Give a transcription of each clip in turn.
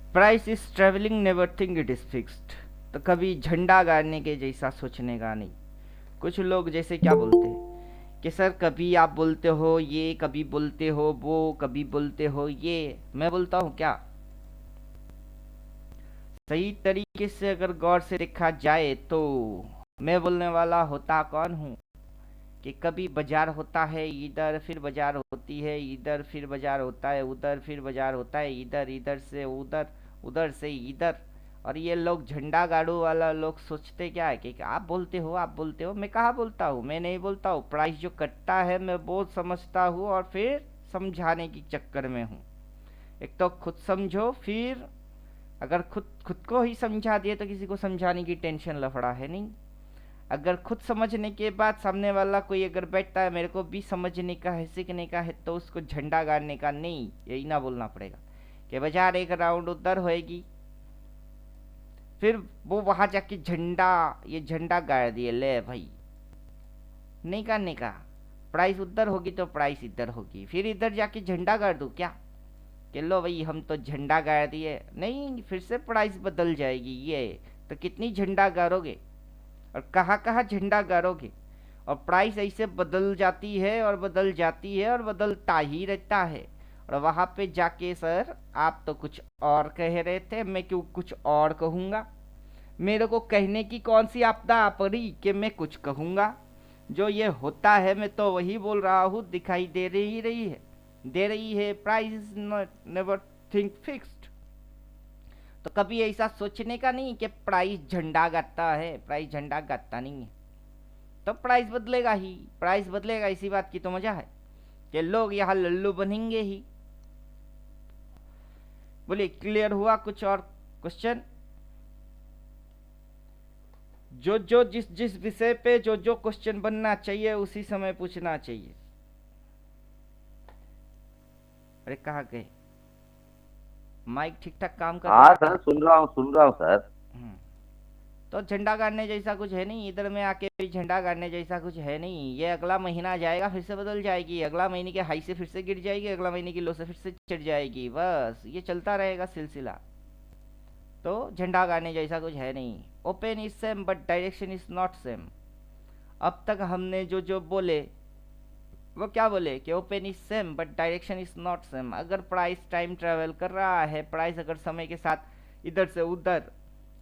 Price is travelling never think it is fixed. तो कभी झंडा गाड़ने के जैसा सोचने का नहीं। कुछ लोग जैसे क्या बोलते हैं कि सर कभी आप बोलते हो ये, कभी बोलते हो वो, कभी बोलते हो ये। मैं बोलता हूँ क्या, सही तरीके से अगर गौर से देखा जाए तो मैं बोलने वाला होता कौन हूँ कि कभी बाजार होता है इधर, फिर बाजार होती है इधर, फिर बाजार होता है उधर, फिर बाजार होता है इधर, इधर से उधर, उधर से इधर। और ये लोग झंडा गाड़ू वाला लोग सोचते क्या है कि आप बोलते हो, आप बोलते हो। मैं कहाँ बोलता हूँ, मैं नहीं बोलता हूँ। प्राइस जो कटता है मैं बहुत समझता हूँ और फिर समझाने की चक्कर में हूँ। एक तो खुद समझो, फिर अगर खुद खुद को ही समझा दिए तो किसी को समझाने की टेंशन लफड़ा है नहीं। अगर खुद समझने के बाद सामने वाला कोई अगर बैठता है मेरे को भी समझने का है, सीखने का है, तो उसको झंडा गाड़ने का नहीं, यही ना बोलना पड़ेगा कि बाजार एक राउंड उधर होएगी, फिर वो वहां जाके झंडा, ये झंडा गाड़ दिए ले भाई। नहीं करने का। प्राइस उधर होगी तो प्राइस इधर होगी, फिर इधर जाके झंडा गाड़ दूं क्या कि लो भाई हम तो झंडा गाड़ दिए? नहीं, फिर से प्राइस बदल जाएगी ये। तो कितनी झंडा गाड़ोगे और कहाँ कहाँ झंडा गाड़ोगे? और प्राइस ऐसे बदल जाती है और बदल जाती है और बदलता ही रहता है। और वहां पे जाके सर आप तो कुछ और कह रहे थे, मैं क्यों कुछ और कहूंगा? मेरे को कहने की कौन सी आपदा पड़ी कि मैं कुछ कहूंगा? जो ये होता है मैं तो वही बोल रहा हूँ, दिखाई दे रही है price is not never think fixed. तो कभी ऐसा सोचने का नहीं कि प्राइस झंडा गाता है, प्राइस झंडा गाता नहीं है। तो प्राइस बदलेगा ही, प्राइस बदलेगा, इसी बात की तो मजा है कि लोग यहाँ लल्लू बनेंगे ही। बोलिए, क्लियर हुआ? कुछ और क्वेश्चन? जो जो जिस जिस विषय पे जो जो क्वेश्चन बनना चाहिए उसी समय पूछना चाहिए। अरे कहाँ गए? माइक ठीक ठाक काम कर हाँ रहा सर, है? सुन रहा हूँ सर। हम्म। तो झंडा गाड़ने जैसा कुछ है नहीं इधर में आके भी, झंडा गाड़ने जैसा कुछ है नहीं। ये अगला महीना जाएगा फिर से बदल जाएगी, अगला महीने के हाई से फिर से गिर जाएगी, अगला महीने की लो से फिर से चढ़ जाएगी, बस ये चलता रहेगा सिलसिला। तो झंडा गाड़ने जैसा कुछ है नहीं। Open is same but direction is not same. अब तक हमने जो जो बोले वो क्या बोले कि open is same but direction is not same. अगर प्राइस टाइम ट्रेवल कर रहा है, प्राइस अगर समय के साथ इधर से उधर,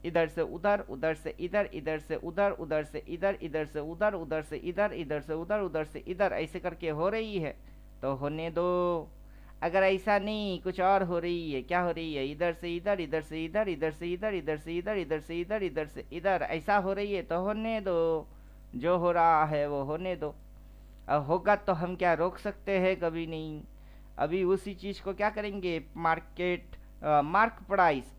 इधर से उधर, उधर से इधर, इधर से उधर, उधर से इधर, इधर से उधर, उधर से इधर, इधर से उधर, उधर से इधर ऐसे करके हो रही है तो होने दो। अगर ऐसा नहीं कुछ और हो रही है, क्या हो रही है? इधर से इधर, इधर से इधर, इधर से इधर, इधर से इधर, इधर से इधर, इधर से इधर ऐसा हो रही है तो होने दो। जो हो रहा है वो होने दो। अब होगा तो हम क्या रोक सकते हैं? कभी नहीं। अभी उसी चीज को क्या करेंगे, मार्केट मार्क प्राइस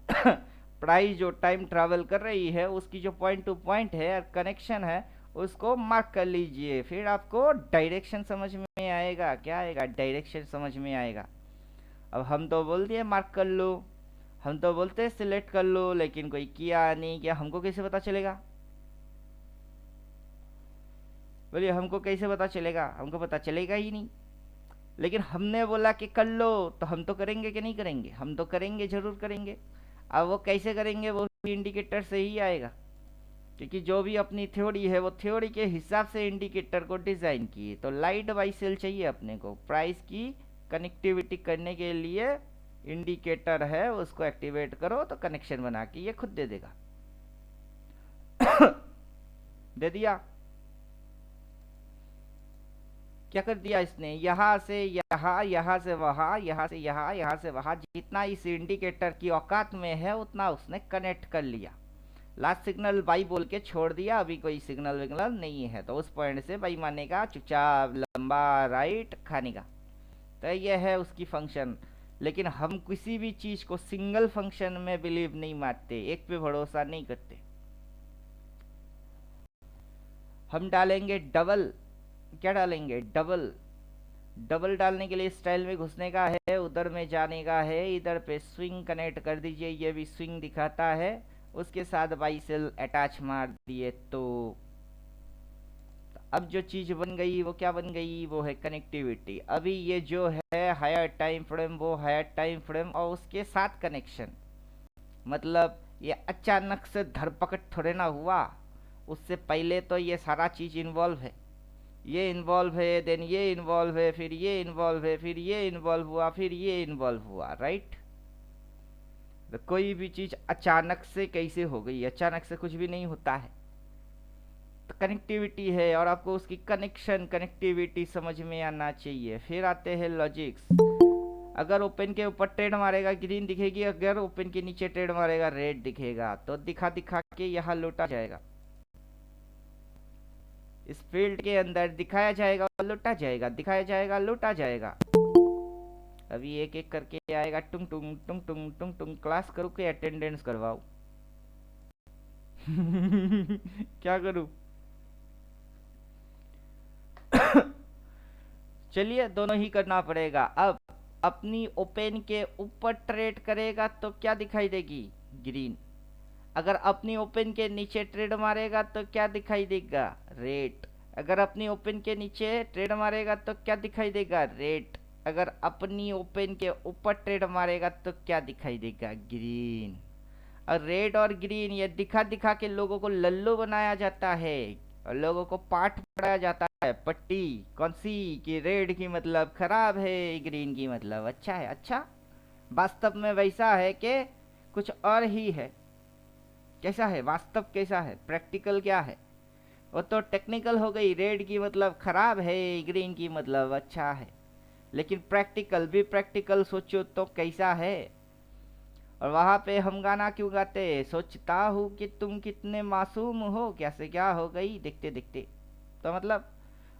प्राइस जो टाइम ट्रैवल कर रही है उसकी जो पॉइंट टू पॉइंट है कनेक्शन है, उसको मार्क कर लीजिए, फिर आपको डायरेक्शन समझ में आएगा। क्या आएगा? डायरेक्शन समझ में आएगा। अब हम तो बोल दिए मार्क कर लो, हम तो बोलते सिलेक्ट कर लो, लेकिन कोई किया नहीं, क्या हमको कैसे पता चलेगा? बोलिए, हमको कैसे पता चलेगा? हमको पता चलेगा ही नहीं। लेकिन हमने बोला कि कर लो तो हम तो करेंगे कि नहीं करेंगे? हम तो करेंगे, जरूर करेंगे। अब वो कैसे करेंगे वो भी इंडिकेटर से ही आएगा, क्योंकि जो भी अपनी थ्योरी है वो थ्योरी के हिसाब से इंडिकेटर को डिज़ाइन किए। तो लाइट बाई सेल चाहिए अपने को प्राइस की कनेक्टिविटी करने के लिए। इंडिकेटर है उसको एक्टिवेट करो तो कनेक्शन बना के ये खुद दे देगा। दे दिया। क्या कर दिया इसने? यहाँ से यहाँ, यहाँ से वहाँ, यहाँ से यहाँ, यहाँ से वहाँ, जितना इस इंडिकेटर की औकात में है उतना उसने कनेक्ट कर लिया। लास्ट सिग्नल बाई बोल के छोड़ दिया, अभी कोई सिग्नल विग्नल नहीं है, तो उस पॉइंट से बाई मारने का, चुपचाप लंबा राइट खाने का। तो यह है उसकी फंक्शन। लेकिन हम किसी भी चीज को सिंगल फंक्शन में बिलीव नहीं मानते, एक पे भरोसा नहीं करते। हम डालेंगे डबल। क्या डालेंगे? डबल। डबल डालने के लिए स्टाइल में घुसने का है, उधर में जाने का है, इधर पे स्विंग कनेक्ट कर दीजिए, ये भी स्विंग दिखाता है, उसके साथ बाई सेल अटैच मार दिए तो अब जो चीज बन गई वो क्या बन गई? वो है कनेक्टिविटी। अभी ये जो है हायर टाइम फ्रेम, वो हायर टाइम फ्रेम और उसके साथ कनेक्शन, मतलब ये अचानक से धरपकड़ थोड़े ना हुआ, उससे पहले तो ये सारा चीज़ इन्वॉल्व है, ये इन्वॉल्व है, देन ये इन्वॉल्व है, फिर ये इन्वॉल्व है, फिर ये इन्वॉल्व हुआ, फिर ये इन्वॉल्व हुआ, राइट। तो कोई भी चीज़ अचानक से कैसे हो गई, अचानक से कुछ भी नहीं होता है। तो कनेक्टिविटी है और आपको उसकी कनेक्टिविटी समझ में आना चाहिए। फिर आते हैं लॉजिक्स। अगर ओपन के ऊपर ट्रेड मारेगा ग्रीन दिखेगी, अगर ओपन के नीचे ट्रेड मारेगा रेड दिखेगा। तो दिखा दिखा के यहाँ लौटा जाएगा, इस फील्ड के अंदर दिखाया जाएगा और लौटा जाएगा, दिखाया जाएगा लौटा जाएगा। अभी एक एक करके आएगा, टुंग टुंग टुंग टुंग टुंग टुंग। क्लास करूँ कि अटेंडेंस करवाओ? क्या करूँ? चलिए दोनों ही करना पड़ेगा। अब अपनी ओपन के ऊपर ट्रेड करेगा तो क्या दिखाई देगी? ग्रीन। अगर अपनी ओपन के नीचे ट्रेड मारेगा तो क्या दिखाई देगा? रेड। अगर अपनी ओपन के नीचे ट्रेड मारेगा तो क्या दिखाई देगा? रेड। अगर अपनी ओपन के ऊपर ट्रेड मारेगा तो क्या दिखाई देगा? ग्रीन। और रेड और ग्रीन ये दिखा दिखा के लोगों को लल्लू बनाया जाता है और लोगों को पाठ पढ़ाया जाता है, पट्टी कौन सी कि रेड की मतलब खराब है, ग्रीन की मतलब अच्छा है। अच्छा, वास्तव में वैसा है कि कुछ और ही है। कैसा है वास्तव, कैसा है प्रैक्टिकल, क्या है वो तो टेक्निकल हो गई। रेड की मतलब खराब है, ग्रीन की मतलब अच्छा है। लेकिन प्रैक्टिकल भी प्रैक्टिकल सोचो तो कैसा है। और वहां पे हम गाना क्यों गाते? सोचता हूँ कि तुम कितने मासूम हो, कैसे क्या हो गई देखते देखते। तो मतलब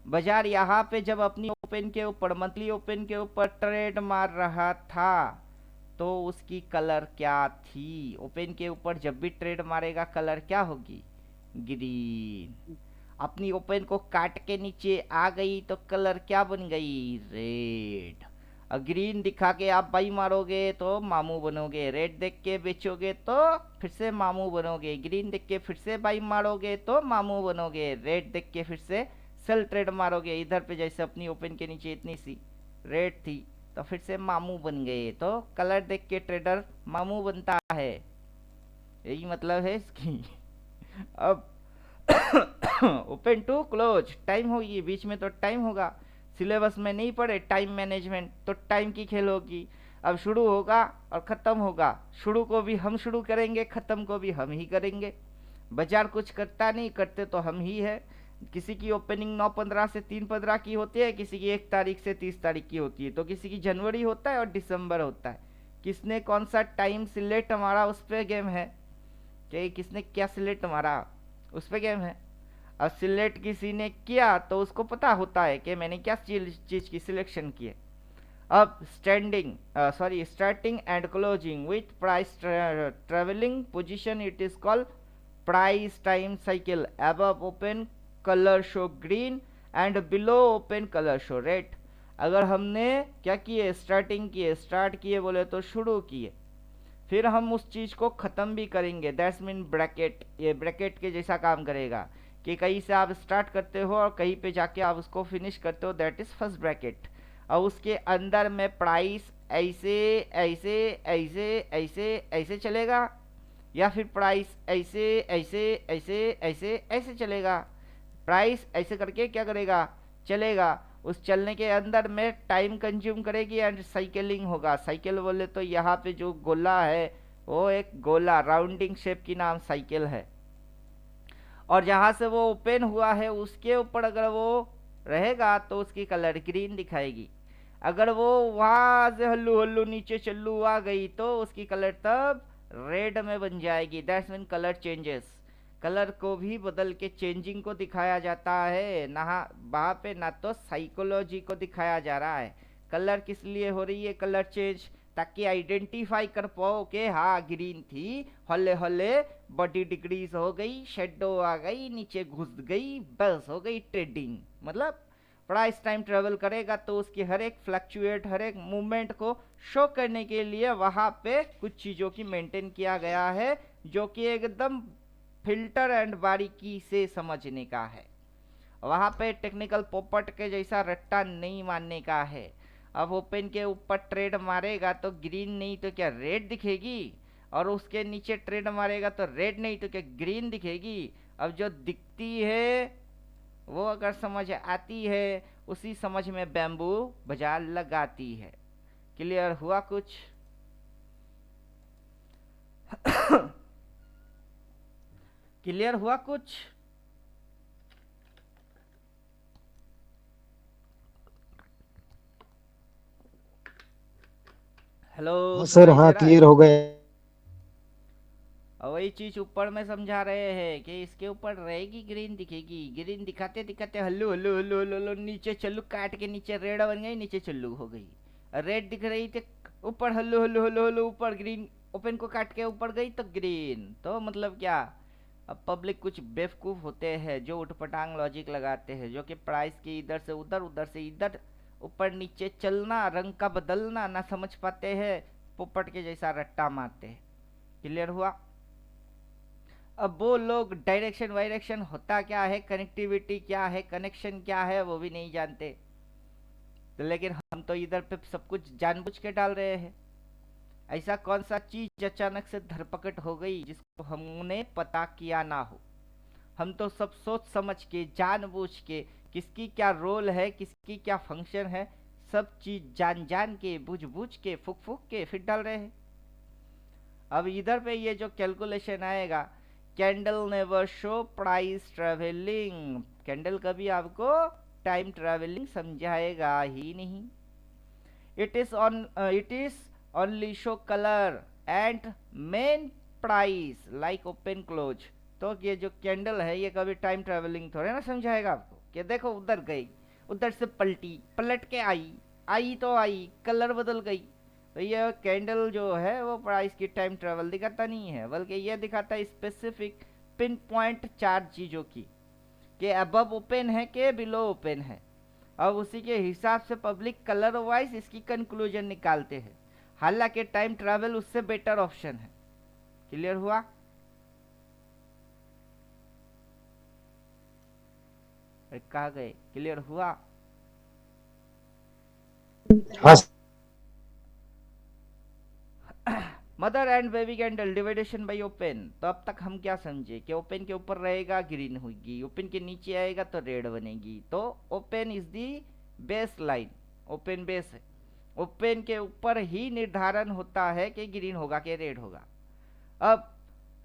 बाजार यहाँ पे जब अपनी ओपन के ऊपर, मंथली ओपन के ऊपर ट्रेड मार रहा था तो उसकी कलर क्या थी? ओपन के ऊपर जब भी ट्रेड मारेगा कलर क्या होगी? ग्रीन। अपनी ओपन को काट के नीचे आ गई तो कलर क्या बन गई? रेड। और ग्रीन दिखा के आप बाई मारोगे तो मामू बनोगे, रेड देख के बेचोगे तो फिर से मामू बनोगे, ग्रीन देख के फिर से बाई मारोगे तो मामू बनोगे, रेड देख के फिर से सेल ट्रेड मारोगे। इधर पे जैसे अपनी ओपन के नीचे इतनी सी रेड थी तो फिर से मामू बन गए। तो कलर देख के ट्रेडर मामू बनता है, यही मतलब है इसकी। अब ओपन टू क्लोज टाइम होगी, बीच में तो टाइम होगा। सिलेबस में नहीं पढ़े टाइम मैनेजमेंट, तो टाइम की खेल होगी। अब शुरू होगा और ख़त्म होगा, शुरू को भी हम शुरू करेंगे, ख़त्म को भी हम ही करेंगे। बाजार कुछ करता नहीं, करते तो हम ही है। किसी की ओपनिंग 9/15 से 3/15 की होती है, किसी की 1 तारीख से 30 तारीख की होती है, तो किसी की जनवरी होता है और दिसंबर होता है। किसने कौन सा टाइम सिलेक्ट हमारा उस पर गेम है कि किसने क्या सिलेक्ट हमारा उस पर गेम है। अब सिलेक्ट किसी ने किया तो उसको पता होता है कि मैंने क्या चीज़ की सिलेक्शन की है। अब starting and closing with price travelling position, it is called price time cycle. Above open colour show green and below open colour show red. अगर हमने क्या किए? स्टार्टिंग किए, स्टार्ट किए बोले तो शुरू किए, फिर हम उस चीज़ को ख़त्म भी करेंगे, दैट्स मीन ब्रैकेट। ये ब्रैकेट के जैसा काम करेगा कि कहीं से आप स्टार्ट करते हो और कहीं पे जाके आप उसको फिनिश करते हो, दैट इज़ फर्स्ट ब्रैकेट। और उसके अंदर में प्राइस ऐसे ऐसे ऐसे ऐसे ऐसे चलेगा, या फिर प्राइस ऐसे ऐसे ऐसे ऐसे ऐसे चलेगा। प्राइस ऐसे करके क्या करेगा? चलेगा। उस चलने के अंदर में टाइम कंज्यूम करेगी एंड साइकिलिंग होगा। साइकिल बोले तो यहाँ पे जो गोला है वो एक गोला राउंडिंग शेप की नाम साइकिल है। और जहाँ से वो ओपन हुआ है उसके ऊपर अगर वो रहेगा तो उसकी कलर ग्रीन दिखाएगी। अगर वो वहाँ से हल्लू हल्लू नीचे चल्लू आ गई तो उसकी कलर तब रेड में बन जाएगी। That's mean colour changes. Colour को भी बदल के चेंजिंग को दिखाया जाता है, ना वहाँ पे ना तो साइकोलॉजी को दिखाया जा रहा है। कलर किस लिए हो रही है कलर चेंज? ताकि आइडेंटिफाई कर पाओ कि हाँ ग्रीन थी, हौले हौले बॉडी डिक्रीज हो गई, शेडो आ गई, नीचे घुस गई, बस हो गई ट्रेडिंग। मतलब प्राइस टाइम ट्रेवल करेगा तो उसकी हर एक फ्लक्चुएट, हर एक मूवमेंट को शो करने के लिए वहाँ पे कुछ चीज़ों की मेंटेन किया गया है जो कि एकदम फिल्टर एंड बारीकी से समझने का है। वहाँ पे टेक्निकल पोपट के जैसा रट्टा नहीं मानने का है। अब ओपन के ऊपर ट्रेड मारेगा तो ग्रीन नहीं तो क्या रेड दिखेगी। और उसके नीचे ट्रेड मारेगा तो रेड नहीं तो क्या ग्रीन दिखेगी। अब जो दिखती है वो अगर समझ आती है, उसी समझ में बैम्बू बाजार लगाती है। क्लियर हुआ कुछ? क्लियर हुआ कुछ? हेलो, हाँ सर, सुनाई हाँ दे रहा है? क्लियर हो गए। और वही चीज ऊपर में समझा रहे हैं कि इसके ऊपर रहेगी ग्रीन दिखेगी। ग्रीन दिखाते दिखाते हल्लू हल्लू हल्लू हल्लू हल्लू नीचे चल्लू काट के नीचे रेड बन गई, नीचे चल्लू हो गई। रेड दिख रही थी, ऊपर हल्लू हल्लू हल्लू हल्लू ऊपर ग्रीन, ओपन को काट के ऊपर गई तो ग्रीन। तो मतलब क्या? अब पब्लिक कुछ बेवकूफ होते हैं जो उठपटांग लॉजिक लगाते हैं, जो कि प्राइस के इधर से उधर उधर से इधर ऊपर नीचे चलना, रंग का बदलना ना समझ पाते हैं, पोपट के जैसा रट्टा मारते हैं। क्लियर हुआ? अब वो लोग डायरेक्शन वायरेक्शन होता क्या है, कनेक्टिविटी क्या है, कनेक्शन क्या है, वो भी नहीं जानते। तो लेकिन हम तो इधर पे सब कुछ जानबूझ के डाल रहे हैं। ऐसा कौन सा चीज अचानक से धरपकड़ हो गई जिसको हमने पता किया ना हो? हम तो सब सोच समझ के जानबूझ के, किसकी क्या रोल है, किसकी क्या फंक्शन है, सब चीज जान जान के बूझ बूझ के फूक फूक के फिर डाल रहे हैं। अब इधर पे ये जो कैलकुलेशन आएगा, candle never show price travelling, candle कभी आपको टाइम ट्रेवलिंग समझाएगा ही नहीं। It is only show colour and main price like open close. तो ये जो कैंडल है ये कभी टाइम ट्रेवलिंग थोड़े ना समझाएगा आपको कि देखो उधर गई, उधर से पलटी, पलट के आई, आई तो आई, कलर बदल गई। तो ये कैंडल जो है वो प्राइस की टाइम ट्रेवल दिखाता नहीं है, बल्कि ये दिखाता है स्पेसिफिक पिन पॉइंट चार चीज़ों की, कि अबव ओपन है कि बिलो ओपन है। अब उसी के हिसाब से पब्लिक कलर वाइज इसकी कंक्लूजन निकालते हैं। हालांकि टाइम ट्रैवल उससे बेटर ऑप्शन है। क्लियर हुआ? अरे कहा गए? क्लियर हुआ? हाँ mother and baby candle division by open. तो अब तक हम क्या समझे कि ओपन के ऊपर रहेगा ग्रीन होगी, ओपन के नीचे आएगा तो रेड बनेगी। तो open is the base line, open base है। ओपन के ऊपर ही निर्धारण होता है कि ग्रीन होगा कि रेड होगा। अब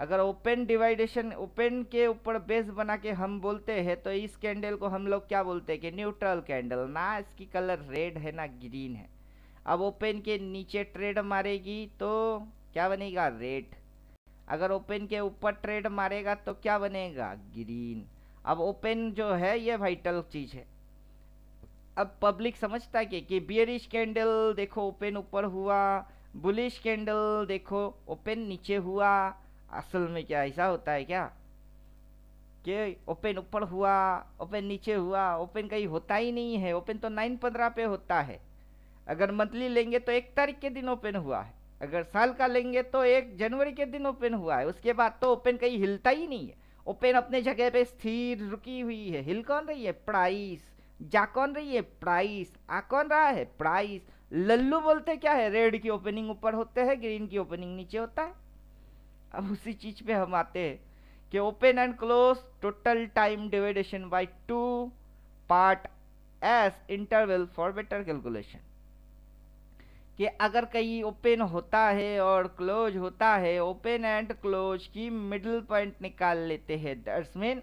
अगर ओपन डिवाइडेशन, ओपन के ऊपर बेस बना के हम बोलते हैं तो इस कैंडल को हम लोग क्या बोलते हैं कि न्यूट्रल कैंडल, ना इसकी कलर रेड है ना ग्रीन है। अब ओपन के नीचे ट्रेड मारेगी तो क्या बनेगा? रेड। अगर ओपन के ऊपर ट्रेड मारेगा तो क्या बनेगा? ग्रीन। अब ओपन जो है ये वाइटल चीज है। अब पब्लिक समझता है कि बियरिश कैंडल देखो ओपन ऊपर हुआ, बुलिश कैंडल देखो ओपन नीचे हुआ। असल में क्या ऐसा होता है क्या कि ओपन ऊपर हुआ, ओपन नीचे हुआ? ओपन कहीं होता ही नहीं है। ओपन तो 9/15 पे होता है। अगर मंथली लेंगे तो 1 तारीख के दिन ओपन हुआ है, अगर साल का लेंगे तो 1 जनवरी के दिन ओपन हुआ है। उसके बाद तो ओपन कहीं हिलता ही नहीं है। ओपन अपने जगह पे स्थिर रुकी हुई है। हिल कौन रही है? प्राइस। जा कौन रही है? प्राइस। आ कौन रहा है? प्राइस। लल्लू बोलते क्या है? रेड की ओपनिंग ऊपर होते हैं, ग्रीन की ओपनिंग नीचे होता है। अब उसी चीज पे हम आते हैं कि open and close total time division by 2 part as interval for better calculation. कि अगर कहीं ओपन होता है और क्लोज होता है, ओपन एंड क्लोज की मिडिल पॉइंट निकाल लेते हैं। दैट्स मीन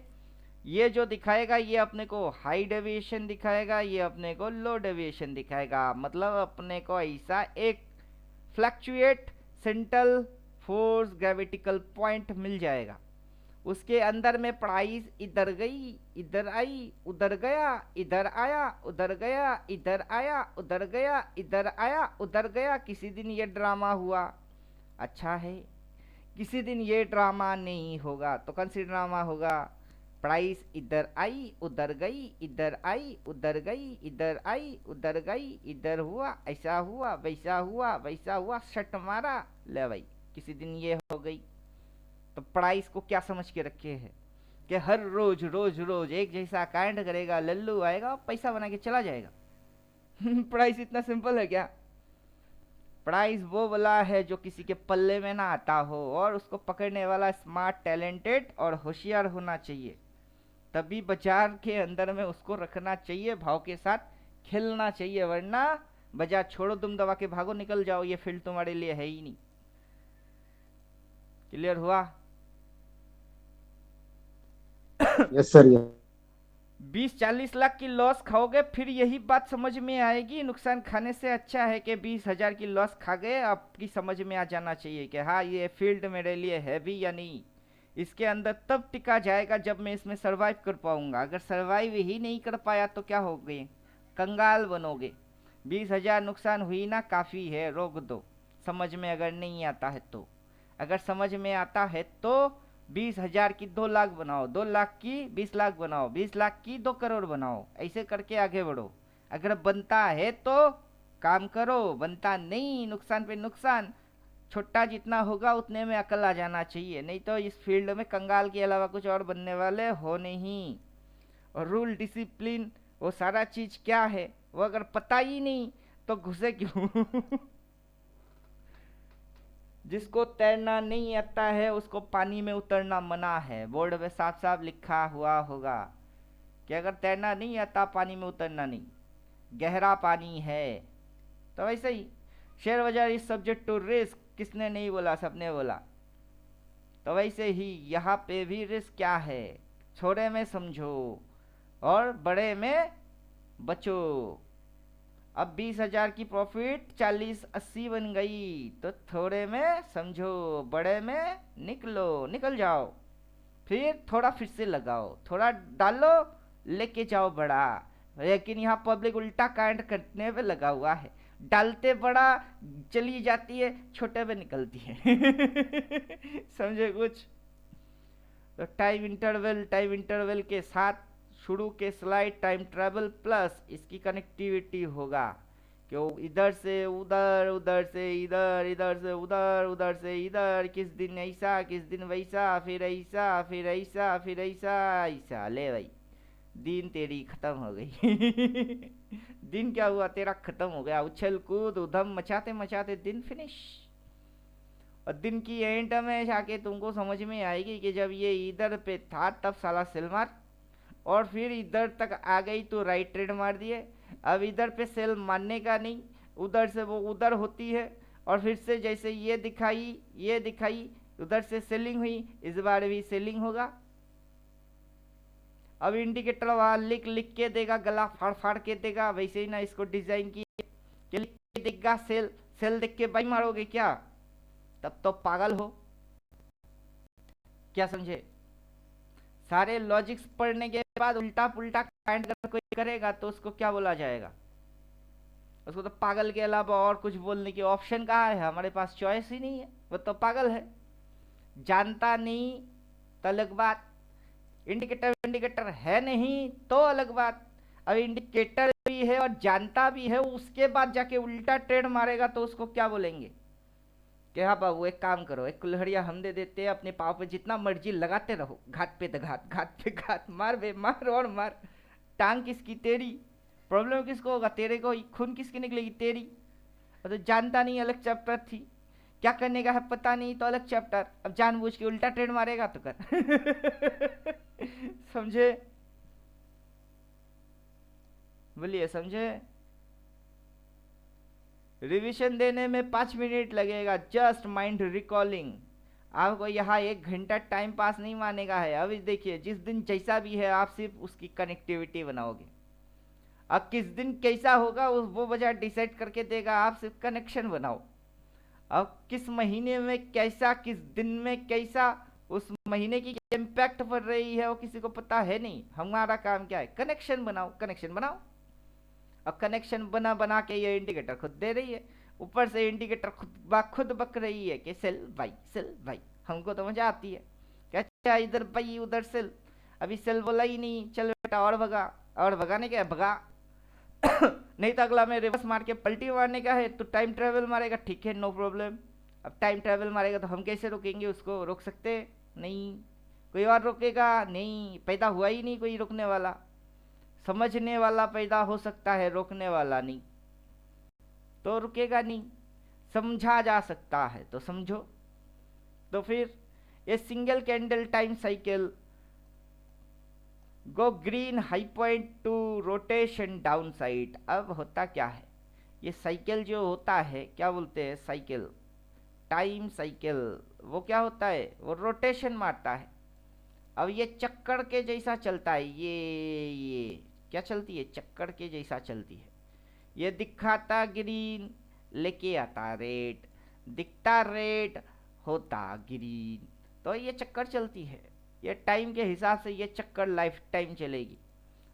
ये जो दिखाएगा ये अपने को हाई डेविएशन दिखाएगा, ये अपने को लो डेविएशन दिखाएगा। मतलब अपने को ऐसा एक फ्लक्चुएट सेंट्रल फोर्स ग्रेविटिकल पॉइंट मिल जाएगा। उसके अंदर में प्राइस इधर गई, इधर आई, उधर गया, इधर आया, उधर गया, इधर आया, उधर गया, इधर आया, उधर गया। किसी दिन ये ड्रामा हुआ, अच्छा है। किसी दिन ये ड्रामा नहीं होगा तो कौन सी ड्रामा होगा? प्राइस इधर आई, उधर गई, इधर आई, उधर गई, इधर आई, उधर गई, इधर हुआ, ऐसा हुआ, वैसा हुआ, वैसा हुआ, शट मारा, ले भाई किसी दिन ये हो गई। तो प्राइस को क्या समझ के रखे हैं कि हर रोज रोज रोज एक जैसा कांड करेगा, लल्लू आएगा पैसा बना के चला जाएगा। प्राइस इतना सिंपल है क्या? प्राइस वो वाला है जो किसी के पल्ले में ना आता हो, और उसको पकड़ने वाला स्मार्ट, टैलेंटेड और होशियार होना चाहिए। तभी बाजार के अंदर में उसको रखना चाहिए, भाव के साथ खेलना चाहिए, वरना बाजार छोड़ो, तुम दबा के भागो, निकल जाओ, ये फील्ड तुम्हारे लिए है ही नहीं। क्लियर हुआ? Yes sir. 20-40 लाख की लॉस खाओगे, फिर यही बात समझ में आएगी। नुकसान खाने से अच्छा है कि 20,000 की लॉस खा गए, आपकी समझ में आ जाना चाहिए कि हाँ ये फील्ड मेरे लिए है भी या नहीं। इसके अंदर तब टिका जाएगा जब मैं इसमें सरवाइव कर पाऊंगा। अगर सरवाइव ही नहीं कर पाया तो क्या हो गए, कंगाल बनोगे। 20,000 नुकसान हुई ना, काफ़ी है, रोक दो। समझ में अगर नहीं आता है तो, अगर समझ में आता है तो 20,000 की 2 लाख बनाओ, 2 लाख की 20 लाख बनाओ, 20 लाख की 2 करोड़ बनाओ, ऐसे करके आगे बढ़ो। अगर बनता है तो काम करो, बनता नहीं, नुकसान पे नुकसान, छोटा जितना होगा उतने में अकल आ जाना चाहिए। नहीं तो इस फील्ड में कंगाल के अलावा कुछ और बनने वाले हो नहीं। और रूल, डिसिप्लिन, वो सारा चीज क्या है वो अगर पता ही नहीं तो घुसे क्यों? जिसको तैरना नहीं आता है उसको पानी में उतरना मना है, बोर्ड पे साफ साफ लिखा हुआ होगा कि अगर तैरना नहीं आता पानी में उतरना नहीं, गहरा पानी है। तो वैसे ही शेयर बाजार इज सब्जेक्ट टू रिस्क, किसने नहीं बोला, सबने बोला। तो वैसे ही यहाँ पे भी रिस्क क्या है, छोटे में समझो और बड़े में बचो। अब 20,000 की प्रॉफिट 40-80 बन गई, तो थोड़े में समझो, बड़े में निकल जाओ, फिर थोड़ा फिर से लगाओ, थोड़ा डालो, लेके जाओ बड़ा। लेकिन यहाँ पब्लिक उल्टा कांड करने पे लगा हुआ है, डालते बड़ा, चली जाती है, छोटे पे निकलती है। समझे कुछ? तो टाइम इंटरवल के साथ शुरू के स्लाइड टाइम ट्रेवल प्लस इसकी कनेक्टिविटी होगा कि वो इधर से उधर, उधर से इधर, इधर से उधर, उधर से इधर, किस दिन ऐसा, किस दिन वैसा, फिर ऐसा, फिर ऐसा, फिर ऐसा, ऐसा। ले भाई, दिन तेरी खत्म हो गई। दिन क्या हुआ, तेरा खत्म हो गया, उछल कूद उधम मचाते मचाते दिन फिनिश। और दिन की एंड में जाके तुमको समझ में आएगी कि जब ये इधर पे था तब साला सेल मार, और फिर इधर तक आ गई तो राइट ट्रेड मार दिए। अब इधर पे सेल मारने का नहीं, उधर से वो उधर होती है, और फिर से जैसे ये दिखाई, उधर से सेलिंग हुई, इस बार भी सेलिंग होगा। अब इंडिकेटर वहां लिख लिख के देगा, गला फाड़ फाड़ के देगा, वैसे ही ना इसको डिजाइन किए कि लिख के देगा सेल, सेल देख के बाई मारोगे क्या? तब तो पागल हो। क्या समझे? सारे लॉजिक्स पढ़ने के बाद उल्टा पुल्टा कांड कर कोई करेगा तो उसको क्या बोला जाएगा? उसको तो पागल के अलावा और कुछ बोलने की ऑप्शन कहाँ है, हमारे पास चॉइस ही नहीं है, वो तो पागल है। जानता नहीं तो अलग बात, इंडिकेटर इंडिकेटर है नहीं तो अलग बात। अब इंडिकेटर भी है और जानता भी है, उसके बाद जाके उल्टा ट्रेड मारेगा तो उसको क्या बोलेंगे कि हाँ बाबू एक काम करो, एक कुल्हड़िया हम दे देते हैं, अपने पाँव पे जितना मर्जी लगाते रहो, घाट पे घाट, घाट पे घाट, मार बे मार और मार। टांग किसकी, तेरी। प्रॉब्लम किसको होगा, तेरे को ही। खून किसकी निकलेगी, तेरी। और तो जानता नहीं अलग चैप्टर थी, क्या करने का है पता नहीं तो अलग चैप्टर। अब जानबूझ के उल्टा ट्रेड मारेगा तो कर। समझे? बोलिए, समझे? रिवीजन देने में 5 मिनट लगेगा, जस्ट माइंड रिकॉलिंग। आपको यहाँ 1 घंटा टाइम पास नहीं मानेगा है। अभी देखिए, जिस दिन जैसा भी है आप सिर्फ उसकी कनेक्टिविटी बनाओगे। अब किस दिन कैसा होगा वो वजह डिसाइड करके देगा, आप सिर्फ कनेक्शन बनाओ। अब किस महीने में कैसा, किस दिन में कैसा, उस महीने की इम्पैक्ट पड़ रही है वो किसी को पता है नहीं। हमारा काम क्या है, कनेक्शन बनाओ, कनेक्शन बनाओ। अब कनेक्शन बना बना के ये इंडिकेटर खुद दे रही है, ऊपर से इंडिकेटर खुद बक रही है कि सेल भाई, सेल भाई। हमको तो मजा आती है, क्या इधर भाई उधर सेल। अभी सेल बोला ही नहीं, चल बेटा और भगा, और भगाने क्या भगा। नहीं तो अगला में रिवर्स मार के पलटी मारने का है तो टाइम ट्रेवल मारेगा, ठीक है, नो प्रॉब्लम। अब टाइम ट्रेवल मारेगा तो हम कैसे रोकेंगे उसको, रोक सकते नहीं। कोई और रोकेगा नहीं, पैदा हुआ ही नहीं कोई रोकने वाला। समझने वाला पैदा हो सकता है, रोकने वाला नहीं, तो रुकेगा नहीं। समझा जा सकता है तो समझो। तो फिर ये single candle time cycle go green high point two rotation down side. अब होता क्या है, ये साइकिल जो होता है क्या बोलते हैं, साइकिल टाइम साइकिल, वो क्या होता है, वो रोटेशन मारता है। अब ये चक्कर के जैसा चलता है, ये क्या चलती है, चक्कर के जैसा चलती है। ये दिखाता ग्रीन लेके आता रेड, दिखता रेड होता ग्रीन। तो ये चक्कर चलती है, ये टाइम के हिसाब से ये चक्कर लाइफ टाइम चलेगी।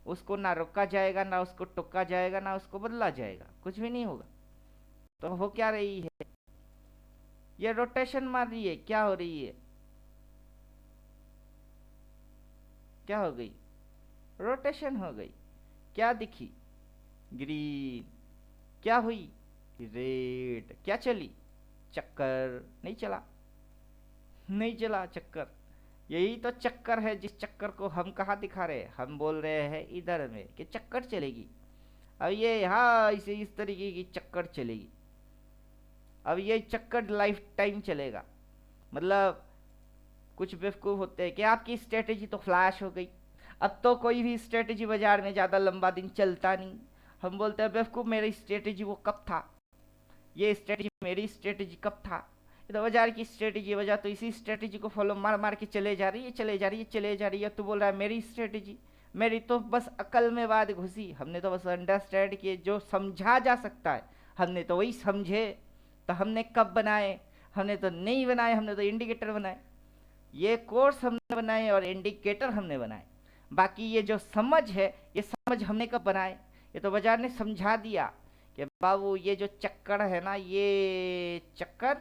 उसको ना रोका जाएगा, ना उसको टोका जाएगा, ना उसको बदला जाएगा, कुछ भी नहीं होगा। तो हो क्या रही है, ये रोटेशन मार रही है, क्या हो रही है, क्या हो गई, रोटेशन हो गई। क्या दिखी, ग्रीन, क्या हुई, रेड, क्या चली, चक्कर नहीं चला, नहीं चला चक्कर। यही तो चक्कर है, जिस चक्कर को हम कहाँ दिखा रहे हैं, हम बोल रहे हैं इधर में कि चक्कर चलेगी। अब ये यहाँ इसे इस तरीके की चक्कर चलेगी। अब ये चक्कर लाइफ टाइम चलेगा। मतलब कुछ बेवकूफ़ होते हैं कि आपकी स्ट्रेटेजी तो फ्लैश हो गई, अब तो कोई भी स्ट्रेटेजी बाजार में ज़्यादा लंबा दिन चलता नहीं। हम बोलते हैं बेवकूफ़, मेरी स्ट्रेटेजी वो कब था, ये स्ट्रेटेजी मेरी स्ट्रेटेजी कब था, ये तो बाजार की स्ट्रेटेजी है, वजह तो इसी स्ट्रेटेजी को फॉलो मार मार के चले जा रही है, चले जा रही है, चले जा रही है। तू बोल रहा है मेरी स्ट्रेटेजी, मेरी तो बस अकल में बात घुसी, हमने तो बस अंडरस्टैंड किए, जो समझा जा सकता है हमने तो वही समझे। तो हमने कब बनाए, हमने तो नहीं बनाए, हमने तो इंडिकेटर बनाए, ये कोर्स हमने बनाए और इंडिकेटर हमने बनाए। बाकी ये जो समझ है, ये समझ हमने कब बनाए, ये तो बाजार ने समझा दिया कि बाबू ये जो चक्कर है ना, ये चक्कर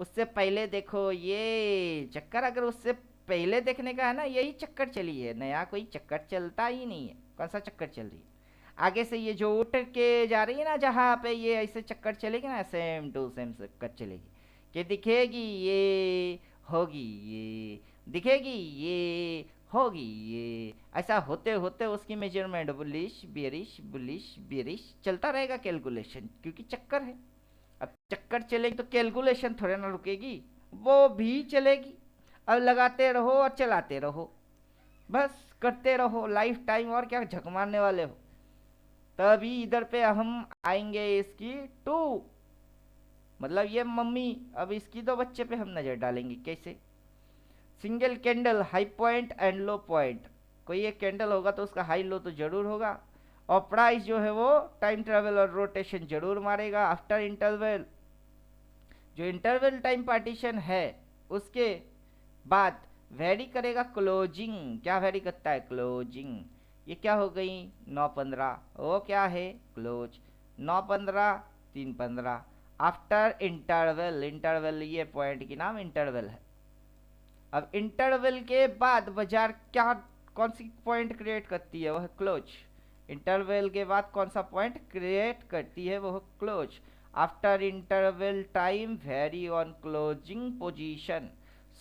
उससे पहले देखो, ये चक्कर अगर उससे पहले देखने का है ना, यही चक्कर चली है, नया कोई चक्कर चलता ही नहीं है। कौन सा चक्कर चल रही है, आगे से ये जो उठ के जा रही है ना, जहाँ पे ये ऐसे चक्कर चलेगी ना, सेम टू सेम चक्कर चलेगी, कि दिखेगी ये, होगी ये, दिखेगी ये, होगी ये। ऐसा होते होते उसकी measurement bullish bearish, bullish bearish चलता रहेगा, कैलकुलेशन, क्योंकि चक्कर है। अब चक्कर चलेगी तो कैलकुलेशन थोड़े ना रुकेगी, वो भी चलेगी। अब लगाते रहो और चलाते रहो, बस करते रहो लाइफ टाइम, और क्या झक मारने वाले हो। तभी इधर पे हम आएंगे इसकी टू, मतलब ये मम्मी। अब इसकी तो बच्चे पे हम नज़र डालेंगे कैसे। Single candle high point and low point, कोई एक कैंडल होगा तो उसका हाई लो तो जरूर होगा, और प्राइस जो है वो टाइम ट्रेवल और रोटेशन जरूर मारेगा आफ्टर इंटरवल। जो इंटरवल टाइम पार्टीशन है उसके बाद वेरी करेगा क्लोजिंग। क्या वेरी करता है, क्लोजिंग। ये क्या हो गई, 9:15, वो क्या है, क्लोज। 9:15, 3:15 after interval. इंटरवल ये पॉइंट की नाम इंटरवल है। अब इंटरवल के बाद बाजार क्या, कौन सी पॉइंट क्रिएट करती है, वह क्लोज। इंटरवल के बाद कौन सा पॉइंट क्रिएट करती है, वह close. After interval time very on closing position,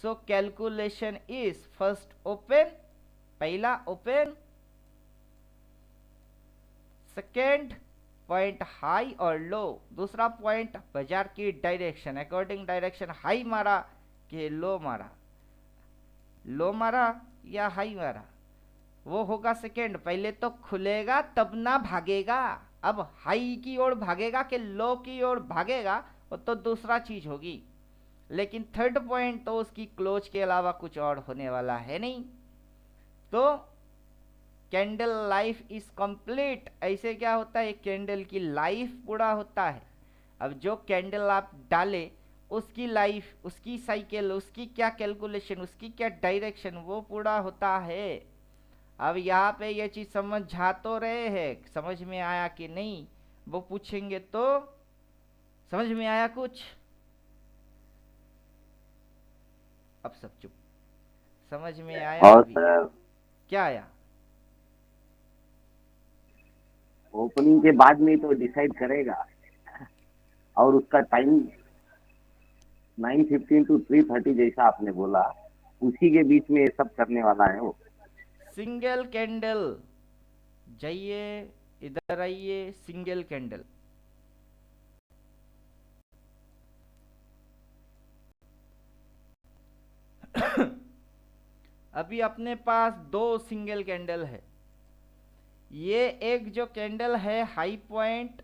so calculation is first open, पहला ओपन, सेकेंड पॉइंट हाई और लो, दूसरा पॉइंट बाजार की डायरेक्शन, अकॉर्डिंग डायरेक्शन हाई मारा कि लो मारा, लो मारा या हाई मारा, वो होगा सेकेंड। पहले तो खुलेगा तब ना भागेगा, अब हाई की ओर भागेगा कि लो की ओर भागेगा, वो तो दूसरा चीज होगी। लेकिन थर्ड पॉइंट तो उसकी क्लोज के अलावा कुछ और होने वाला है नहीं। तो कैंडल लाइफ इज कंप्लीट, ऐसे क्या होता है, कैंडल की लाइफ पूरा होता है। अब जो कैंडल आप डाले उसकी लाइफ, उसकी साइकिल, उसकी क्या कैलकुलेशन, उसकी क्या डायरेक्शन, वो पूरा होता है। अब यहाँ पे ये चीज़ समझ जा तो रहे हैं, समझ में आया कि नहीं, वो पूछेंगे तो समझ में आया कुछ, अब सब चुप। समझ में आया और अभी, सर क्या आया, ओपनिंग के बाद में तो डिसाइड करेगा, और उसका टाइम 9:15 टू 3:30 जैसा आपने बोला, उसी के बीच में ये सब करने वाला है वो। सिंगल कैंडल, जाइए इधर आइए, सिंगल कैंडल, अभी अपने पास दो सिंगल कैंडल है। ये एक जो कैंडल है high point,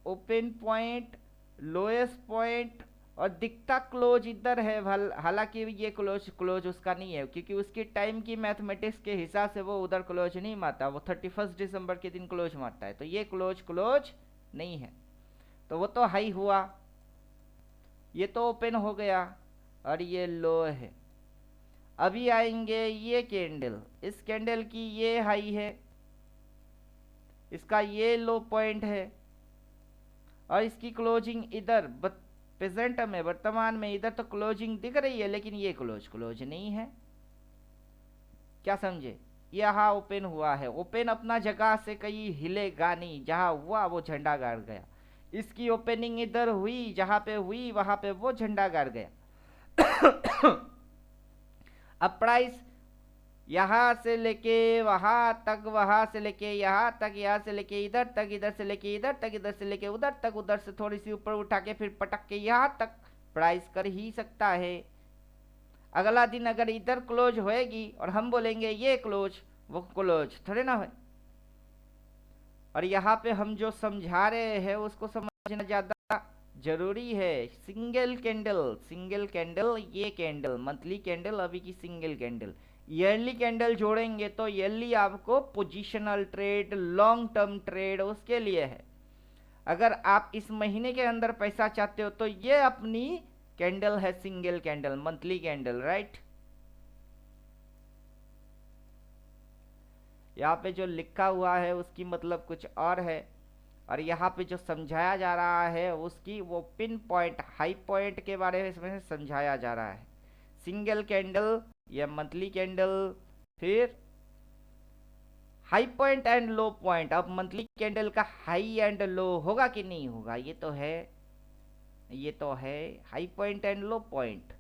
open point, lowest point और दिखता क्लोज इधर है। हालांकि ये क्लोज उसका नहीं है, क्योंकि उसकी टाइम की मैथमेटिक्स के हिसाब से वो उधर क्लोज नहीं मारता, वो 31 दिसंबर के दिन क्लोज मारता है। तो ये क्लोज नहीं है, तो वो तो हाई हुआ, ये तो ओपन हो गया और ये लो है। अभी आएंगे ये कैंडल, इस कैंडल की ये हाई है, इसका ये लो पॉइंट है और इसकी क्लोजिंग इधर प्रेजेंट में, वर्तमान में इधर तो क्लोजिंग दिख रही है, लेकिन ये क्लोज नहीं है। क्या समझे? यहाँ ओपन हुआ है, ओपन अपना जगह से कहीं हिलेगा नहीं, जहां हुआ वो झंडा गाड़ गया। इसकी ओपनिंग इधर हुई, जहां पे हुई वहां पे वो झंडा गाड़ गया। अब प्राइस यहां से लेके वहां तक, वहां से लेके यहां तक, यहां से लेके इधर तक, इधर से लेके इधर तक, इधर से लेके उधर तक, उधर से थोड़ी सी ऊपर उठा के फिर पटक के यहां तक प्राइस कर ही सकता है। अगला दिन अगर इधर क्लोज होएगी और हम बोलेंगे ये क्लोज, वो क्लोज थोड़े ना है। और यहाँ पे हम जो समझा रहे हैं उसको समझना ज्यादा जरूरी है। सिंगल कैंडल, ये कैंडल मंथली कैंडल, अभी की सिंगल कैंडल, ईयरली कैंडल जोड़ेंगे तो ईयरली आपको positional trade, long term trade उसके लिए है। अगर आप इस महीने के अंदर पैसा चाहते हो तो ये अपनी कैंडल है, single candle, monthly candle, right. यहाँ पे जो लिखा हुआ है उसकी मतलब कुछ और है, और यहाँ पे जो समझाया जा रहा है उसकी वो पिन पॉइंट, हाई पॉइंट के बारे में इसमें समझाया जा रहा है। सिंगल कैंडल या मंथली कैंडल, फिर high point and low point. अब मंथली कैंडल का हाई एंड लो होगा कि नहीं होगा, ये तो है high point and low point.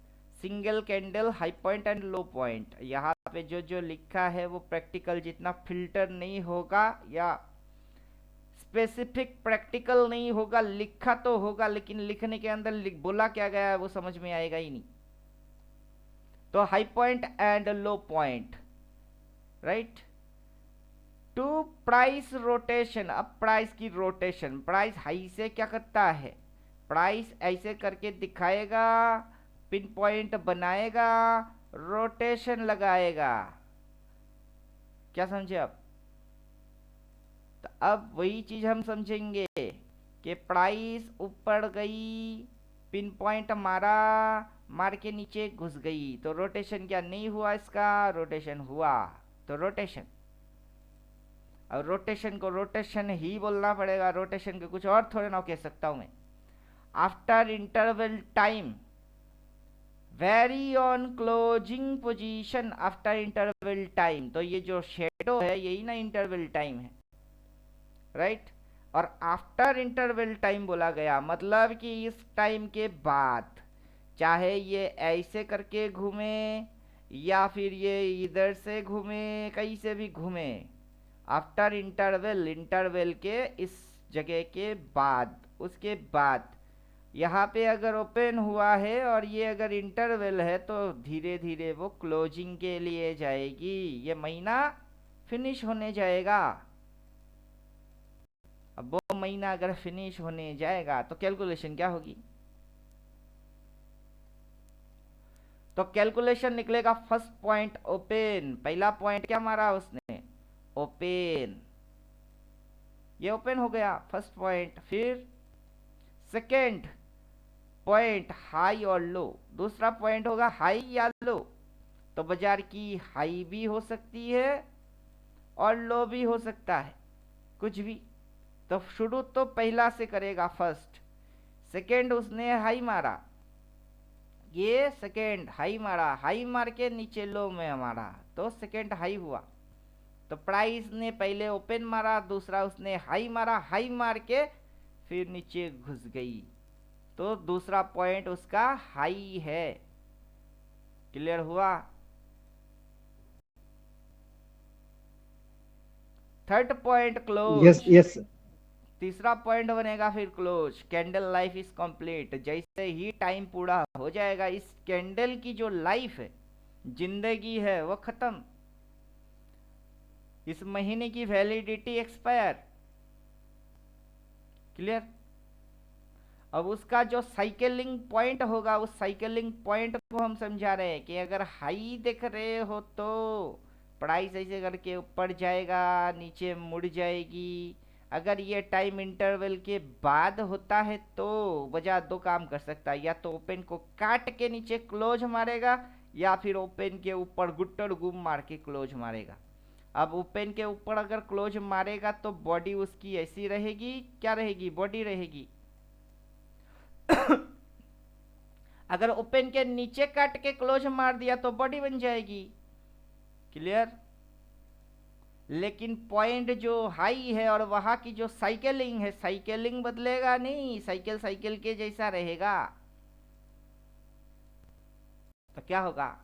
Single candle, high point and low point. यहाँ पे जो जो लिखा है वो प्रैक्टिकल जितना फिल्टर नहीं होगा या स्पेसिफिक प्रैक्टिकल नहीं होगा। लिखा तो होगा लेकिन लिखने के अंदर बोला क्या गया है वो समझ में आएगा ही नहीं। तो high point and low point, right. Two price rotation, अब प्राइस की रोटेशन, प्राइस हाई से क्या करता है, प्राइस ऐसे करके दिखाएगा, पिन पॉइंट बनाएगा, रोटेशन लगाएगा। क्या समझे आप? तो अब वही चीज हम समझेंगे कि प्राइस ऊपर गई, पिन पॉइंट मारा, मार के नीचे घुस गई, तो रोटेशन क्या नहीं हुआ इसका, रोटेशन हुआ। तो रोटेशन, और रोटेशन को रोटेशन ही बोलना पड़ेगा, रोटेशन के कुछ और थोड़े ना कह सकता हूं मैं। After interval time very on closing position after interval time. तो ये जो शेडो है यही ना इंटरवल टाइम है, राइट। और आफ्टर इंटरवल टाइम बोला गया मतलब कि इस टाइम के बाद, चाहे ये ऐसे करके घूमे या फिर ये इधर से घूमे, कहीं से भी घूमे, आफ्टर इंटरवल, इंटरवल के इस जगह के बाद, उसके बाद यहाँ पे अगर ओपन हुआ है और ये अगर इंटरवल है तो धीरे धीरे वो क्लोजिंग के लिए जाएगी। ये महीना फिनिश होने जाएगा। अब वो महीना अगर फिनिश होने जाएगा तो कैलकुलेशन क्या होगी, तो कैलकुलेशन निकलेगा फर्स्ट पॉइंट ओपन। पहला पॉइंट क्या मारा उसने, ओपन, ये ओपन हो गया फर्स्ट पॉइंट। फिर सेकेंड पॉइंट हाई और लो, दूसरा पॉइंट होगा हाई या लो। तो बाजार की हाई भी हो सकती है और लो भी हो सकता है, कुछ भी। तो शुरू तो पहला से करेगा, फर्स्ट। सेकेंड उसने हाई मारा, ये सेकेंड हाई मारा, हाई मार के नीचे लो में मारा, तो सेकेंड हाई हुआ। तो प्राइस ने पहले ओपन मारा, दूसरा उसने हाई मारा, हाई मार के फिर नीचे घुस गई, तो दूसरा पॉइंट उसका हाई है। क्लियर हुआ? Third point close. Yes yes. तीसरा पॉइंट बनेगा फिर close, candle life is complete. जैसे ही टाइम पूरा हो जाएगा, इस कैंडल की जो लाइफ है जिंदगी है वो खत्म, इस महीने की वैलिडिटी एक्सपायर। क्लियर? अब उसका जो साइकिलिंग पॉइंट होगा, उस साइकिलिंग पॉइंट को हम समझा रहे हैं कि अगर हाई देख रहे हो तो पढ़ाई सही से करके ऊपर जाएगा, नीचे मुड़ जाएगी। अगर ये टाइम इंटरवल के बाद होता है तो बाजार दो काम कर सकता है, या तो ओपन को काट के नीचे क्लोज मारेगा, या फिर ओपन के ऊपर गुट्टर गुम मार के क्लोज मारेगा। अब ओपन के ऊपर अगर क्लोज मारेगा तो बॉडी उसकी ऐसी रहेगी, क्या रहेगी? बॉडी रहेगी। अगर ओपन के नीचे काट के क्लोज मार दिया तो बॉडी बन जाएगी। क्लियर? लेकिन पॉइंट जो हाई है और वहां की जो साइकिलिंग है, साइकिलिंग बदलेगा नहीं, साइकिल साइकिल के जैसा रहेगा। तो क्या होगा?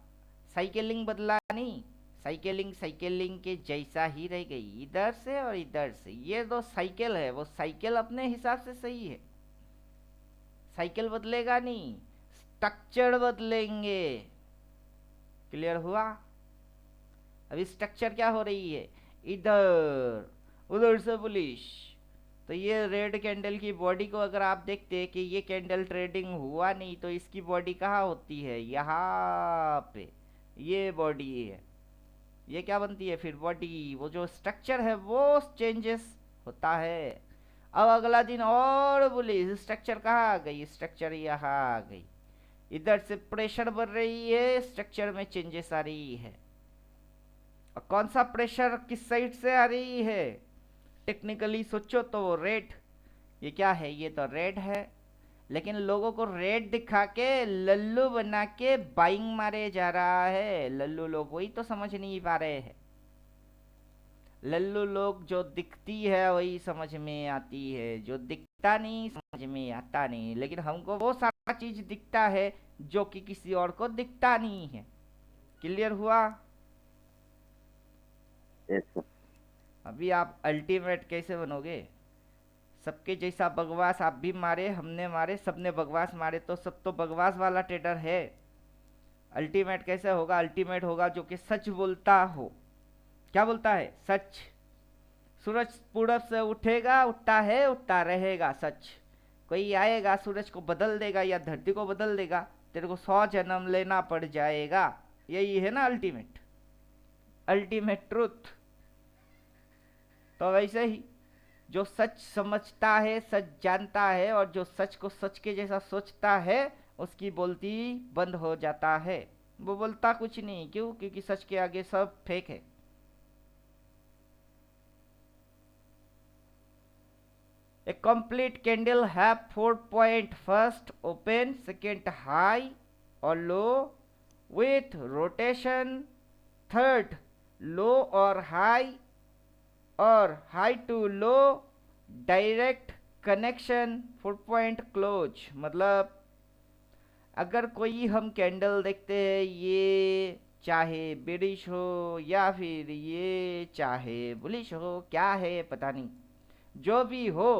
साइकिलिंग बदला नहीं, साइकिलिंग साइकिलिंग के जैसा ही रह गई, इधर से और इधर से। ये दो साइकिल है, वो साइकिल अपने हिसाब से सही है, साइकिल बदलेगा नहीं, स्ट्रक्चर बदलेंगे। क्लियर हुआ? अभी स्ट्रक्चर क्या हो रही है? इधर उधर से पुलिस। तो ये रेड कैंडल की बॉडी को अगर आप देखते हैं कि ये कैंडल ट्रेडिंग हुआ नहीं, तो इसकी बॉडी कहाँ होती है? यहाँ पे ये बॉडी है। ये क्या बनती है फिर? बॉडी। वो जो स्ट्रक्चर है वो चेंजेस होता है। अब अगला दिन और पुलिस, स्ट्रक्चर कहाँ आ गई? स्ट्रक्चर यहाँ आ गई। इधर से प्रेशर बढ़ रही है, स्ट्रक्चर में चेंजेस आ रही है। और कौन सा प्रेशर किस साइड से आ रही है? टेक्निकली सोचो तो रेड। ये क्या है? ये तो रेड है, लेकिन लोगों को रेड दिखा के लल्लू बना के बाइंग मारे जा रहा है। लल्लू लोग वही तो समझ नहीं पा रहे हैं। लल्लू लोग जो दिखती है वही समझ में आती है, जो दिखता नहीं समझ में आता नहीं। लेकिन हमको वो सारा चीज दिखता है जो कि किसी और को दिखता नहीं है। क्लियर हुआ? Yes sir. अभी आप अल्टीमेट कैसे बनोगे? सबके जैसा बकवास आप भी मारे, हमने मारे, सबने बकवास मारे, तो सब तो बकवास वाला ट्रेडर है। अल्टीमेट कैसे होगा? अल्टीमेट होगा जो कि सच बोलता हो। क्या बोलता है? सच। सूरज पूरब से उठेगा, उठता है, उठता रहेगा, सच। कोई आएगा सूरज को बदल देगा या धरती को बदल देगा, तेरे को 100 जन्म लेना पड़ जाएगा। यही है ना अल्टीमेट, अल्टीमेट ट्रूथ। तो वैसे ही जो सच समझता है, सच जानता है, और जो सच को सच के जैसा सोचता है, उसकी बोलती बंद हो जाता है। वो बोलता कुछ नहीं। क्यों? क्योंकि सच के आगे सब फेक है। A complete candle have 4 point: first open, second high or low with rotation, third low or high or high to low, direct connection, 4 point close। मतलब अगर कोई हम कैंडल देखते हैं, ये चाहे बेरिश हो या फिर ये चाहे बुलिश हो, क्या है पता नहीं, जो भी हो,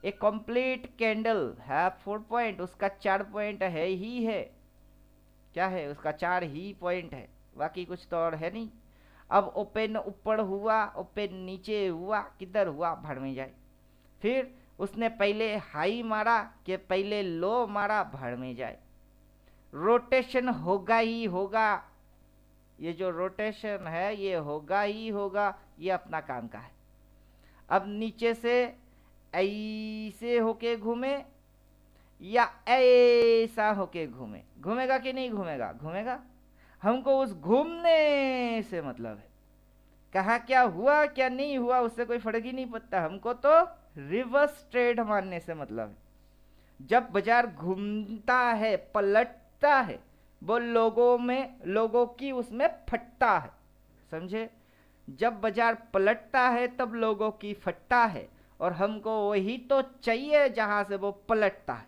ए कंप्लीट कैंडल है 4 पॉइंट, उसका 4 पॉइंट है ही है। क्या है? उसका 4 ही पॉइंट है, बाकी कुछ तो और है नहीं। अब ओपन ऊपर हुआ, ओपन नीचे हुआ, किधर हुआ भाड़ में जाए। फिर उसने पहले हाई मारा कि पहले लो मारा, भाड़ में जाए। रोटेशन होगा ही होगा, ये जो रोटेशन है ये होगा ही होगा, ये अपना काम का है। अब नीचे से ऐसे होके घूमे या ऐसा होके घूमे, घूमेगा कि नहीं घूमेगा? घूमेगा। हमको उस घूमने से मतलब है, कहा क्या हुआ क्या नहीं हुआ उससे कोई फर्क ही नहीं पड़ता। हमको तो रिवर्स ट्रेड मानने से मतलब है। जब बाजार घूमता है, पलटता है, वो लोगों की उसमें फटता है। समझे? जब बाजार पलटता है तब लोगों की फटता है, और हमको वही तो चाहिए जहां से वो पलटता है।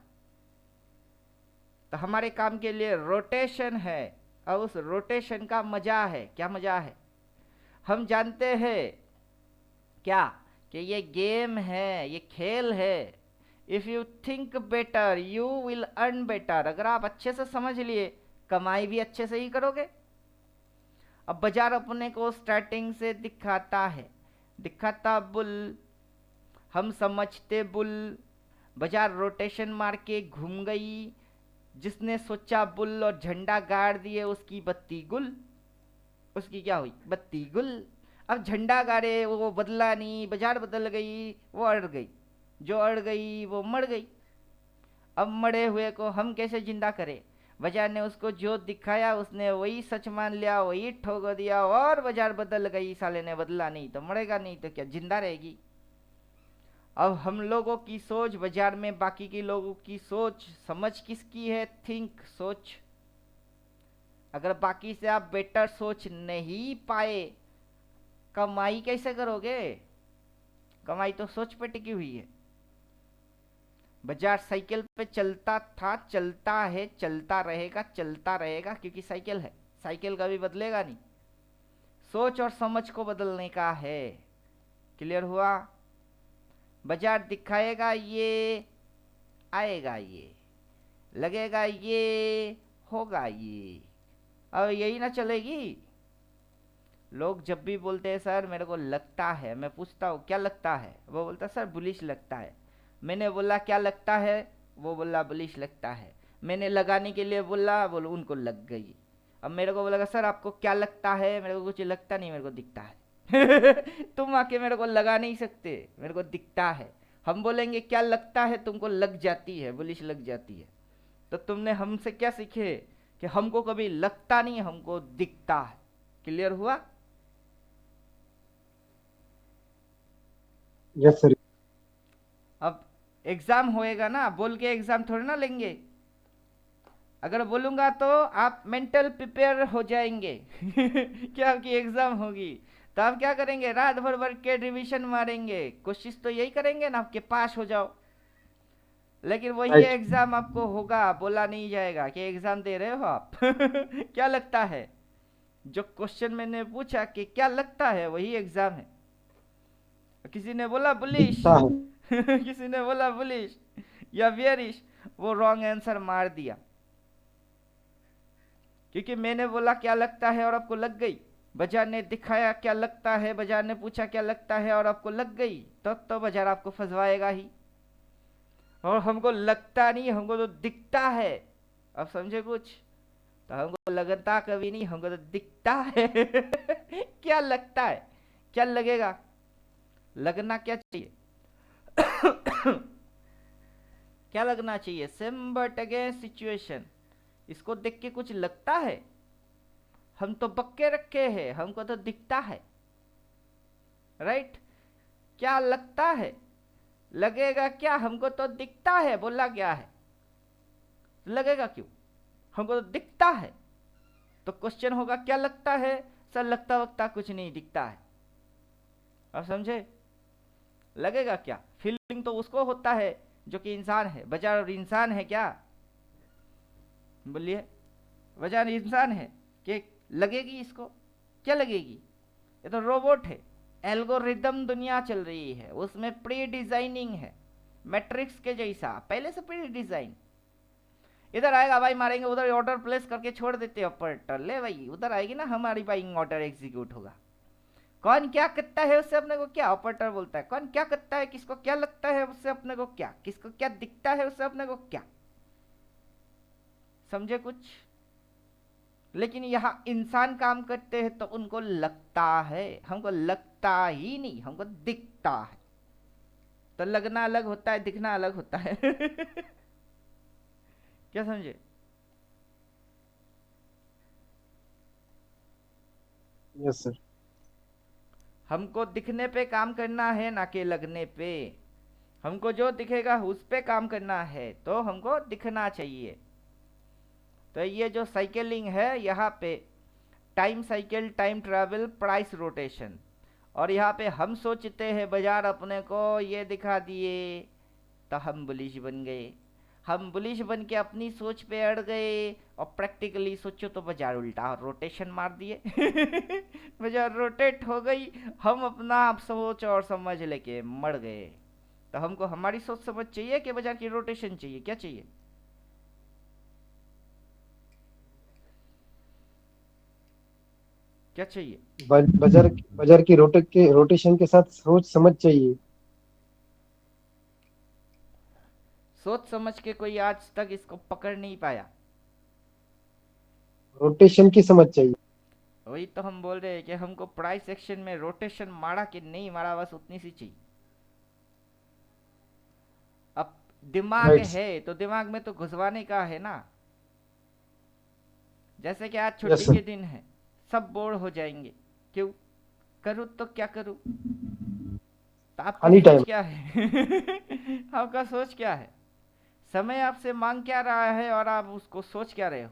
तो हमारे काम के लिए रोटेशन है, और उस रोटेशन का मजा है। क्या मजा है? हम जानते हैं क्या कि ये गेम है, ये खेल है। If you think better you will earn better. अगर आप अच्छे से समझ लिए, कमाई भी अच्छे से ही करोगे, अब बाजार अपने को स्टार्टिंग से दिखाता बुल, हम समझते बुल, बाजार रोटेशन मार के घूम गई, जिसने सोचा बुल और झंडा गाड़ दिए उसकी बत्ती गुल, उसकी क्या हुई बत्ती गुल। अब झंडा गाड़े वो बदला नहीं, बाजार बदल गई, वो अड़ गई, जो अड़ गई वो मर गई। अब मरे हुए को हम कैसे जिंदा करें? बाजार ने उसको जो दिखाया उसने वही सच मान लिया, वही ठोक दिया और बाजार बदल गई। साले ने बदला नहीं तो मरेगा नहीं तो क्या जिंदा रहेगी? अब हम लोगों की सोच बाजार में बाकी के लोगों की सोच समझ किसकी है? थिंक, सोच। अगर बाकी से आप बेटर सोच नहीं पाए, कमाई कैसे करोगे? कमाई तो सोच पे टिकी हुई है। बाजार साइकिल पे चलता था, चलता है, चलता रहेगा क्योंकि साइकिल है, साइकिल कभी बदलेगा नहीं। सोच और समझ को बदलने का है। क्लियर हुआ? बाजार दिखाएगा ये, आएगा ये, लगेगा ये, होगा ये। अब यही ना चलेगी। लोग जब भी बोलते हैं सर मेरे को लगता है, मैं पूछता हूँ क्या लगता है, वो बोलता सर बुलिश लगता है। मैंने बोला क्या लगता है, वो बोला बुलिश लगता है। मैंने लगाने के लिए बोला, बोलो उनको लग गई। अब मेरे को बोला सर आपको क्या लगता है, मेरे को कुछ लगता नहीं, मेरे को दिखता है। तुम आके मेरे को लगा नहीं सकते, मेरे को दिखता है। हम बोलेंगे क्या लगता है, तुमको लग जाती है, बुलिश लग जाती है। तो तुमने हमसे क्या सीखे कि हमको कभी लगता नहीं, हमको दिखता है। क्लियर हुआ? Yes sir. अब एग्जाम होएगा ना, बोल के एग्जाम थोड़ी ना लेंगे। अगर बोलूंगा तो आप मेंटल प्रिपेयर हो जाएंगे। क्या कि एग्जाम होगी तो आप क्या करेंगे? रात भर भर के रिवीजन मारेंगे, कोशिश तो यही करेंगे ना आपके पास हो जाओ। लेकिन वही राइट। एग्जाम आपको होगा, बोला नहीं जाएगा कि एग्जाम दे रहे हो आप। क्या लगता है? जो क्वेश्चन मैंने पूछा कि क्या लगता है, वही एग्जाम है। किसी ने बोला बुलिश, दिखता है। किसी ने बोला बुलिश या बियरिश, वो रॉन्ग आंसर मार दिया। क्योंकि मैंने बोला क्या लगता है और आपको लग गई। बाजार ने दिखाया क्या लगता है, बाजार ने पूछा क्या लगता है और आपको लग गई, तब तो बाजार आपको फंसवाएगा ही। और हमको लगता नहीं, हमको तो दिखता है। अब समझे कुछ? तो हमको लगता कभी नहीं, हमको तो दिखता है। क्या लगता है, क्या लगेगा? लगना क्या चाहिए? क्या लगना चाहिए? Same but again situation. इसको देख के कुछ लगता है? हम तो बक्के रखे हैं, हमको तो दिखता है। राइट? क्या लगता है? लगेगा क्या? हमको तो दिखता है, बोला क्या है, लगेगा क्यों? हमको तो दिखता है। तो क्वेश्चन होगा क्या लगता है? सर लगता वक्ता कुछ नहीं, दिखता है। अब समझे? लगेगा क्या? फीलिंग तो उसको होता है जो कि इंसान है। बाजार और इंसान है क्या? बोलिए, बाजार इंसान है कि लगेगी इसको? क्या लगेगी? ये तो रोबोट है। एल्गोरिदम दुनिया चल रही है, उसमें प्री डिजाइनिंग है, मैट्रिक्स के जैसा पहले से प्री डिजाइन। इधर आएगा भाई मारेंगे, उधर ऑर्डर प्लेस करके छोड़ देते ऑपरेटर, ले भाई उधर आएगी ना हमारी बाइंग ऑर्डर एग्जीक्यूट होगा। कौन क्या करता है उससे अपने को क्या? ऑपरेटर बोलता है कौन क्या करता है, किसको क्या लगता है उससे अपने को क्या, किसको क्या दिखता है उससे अपने को क्या। समझे कुछ? लेकिन यहाँ इंसान काम करते हैं तो उनको लगता है, हमको लगता ही नहीं, हमको दिखता है। तो लगना अलग होता है, दिखना अलग होता है। क्या समझे? Yes sir. हमको दिखने पे काम करना है ना कि लगने पे। हमको जो दिखेगा उस पे काम करना है, तो हमको दिखना चाहिए। तो ये जो साइकिलिंग है यहाँ पे time cycle, time travel, price rotation, और यहाँ पे हम सोचते हैं बाजार अपने को ये दिखा दिए तो हम बुलिश बन गए। हम बुलिश बन के अपनी सोच पे अड़ गए और प्रैक्टिकली सोचो तो बाजार उल्टा रोटेशन मार दिए। बाजार रोटेट हो गई, हम अपना सोच और समझ लेके मर गए। तो हमको हमारी सोच समझ चाहिए कि बाजार की रोटेशन चाहिए? क्या चाहिए? क्या चाहिए? बाजार बाजार की रोटेशन के साथ सोच समझ चाहिए। सोच समझ के कोई आज तक इसको पकड़ नहीं पाया। रोटेशन की समझ चाहिए। वही तो हम बोल रहे हैं कि हमको प्राइस एक्शन में रोटेशन मारा कि नहीं मारा, बस उतनी सी चाहिए। अब दिमाग राइट। है तो दिमाग में तो घुसवाने का है ना। जैसे कि आज यस छुट्टी सर। के दिन है, सब बोर हो जाएंगे। क्यों? करूँ तो क्या करूँ? तो आपकी खाली सोच टाइम। क्या है? आपका सोच क्या है? समय आपसे मांग क्या रहा है और आप उसको सोच क्या रहे हो?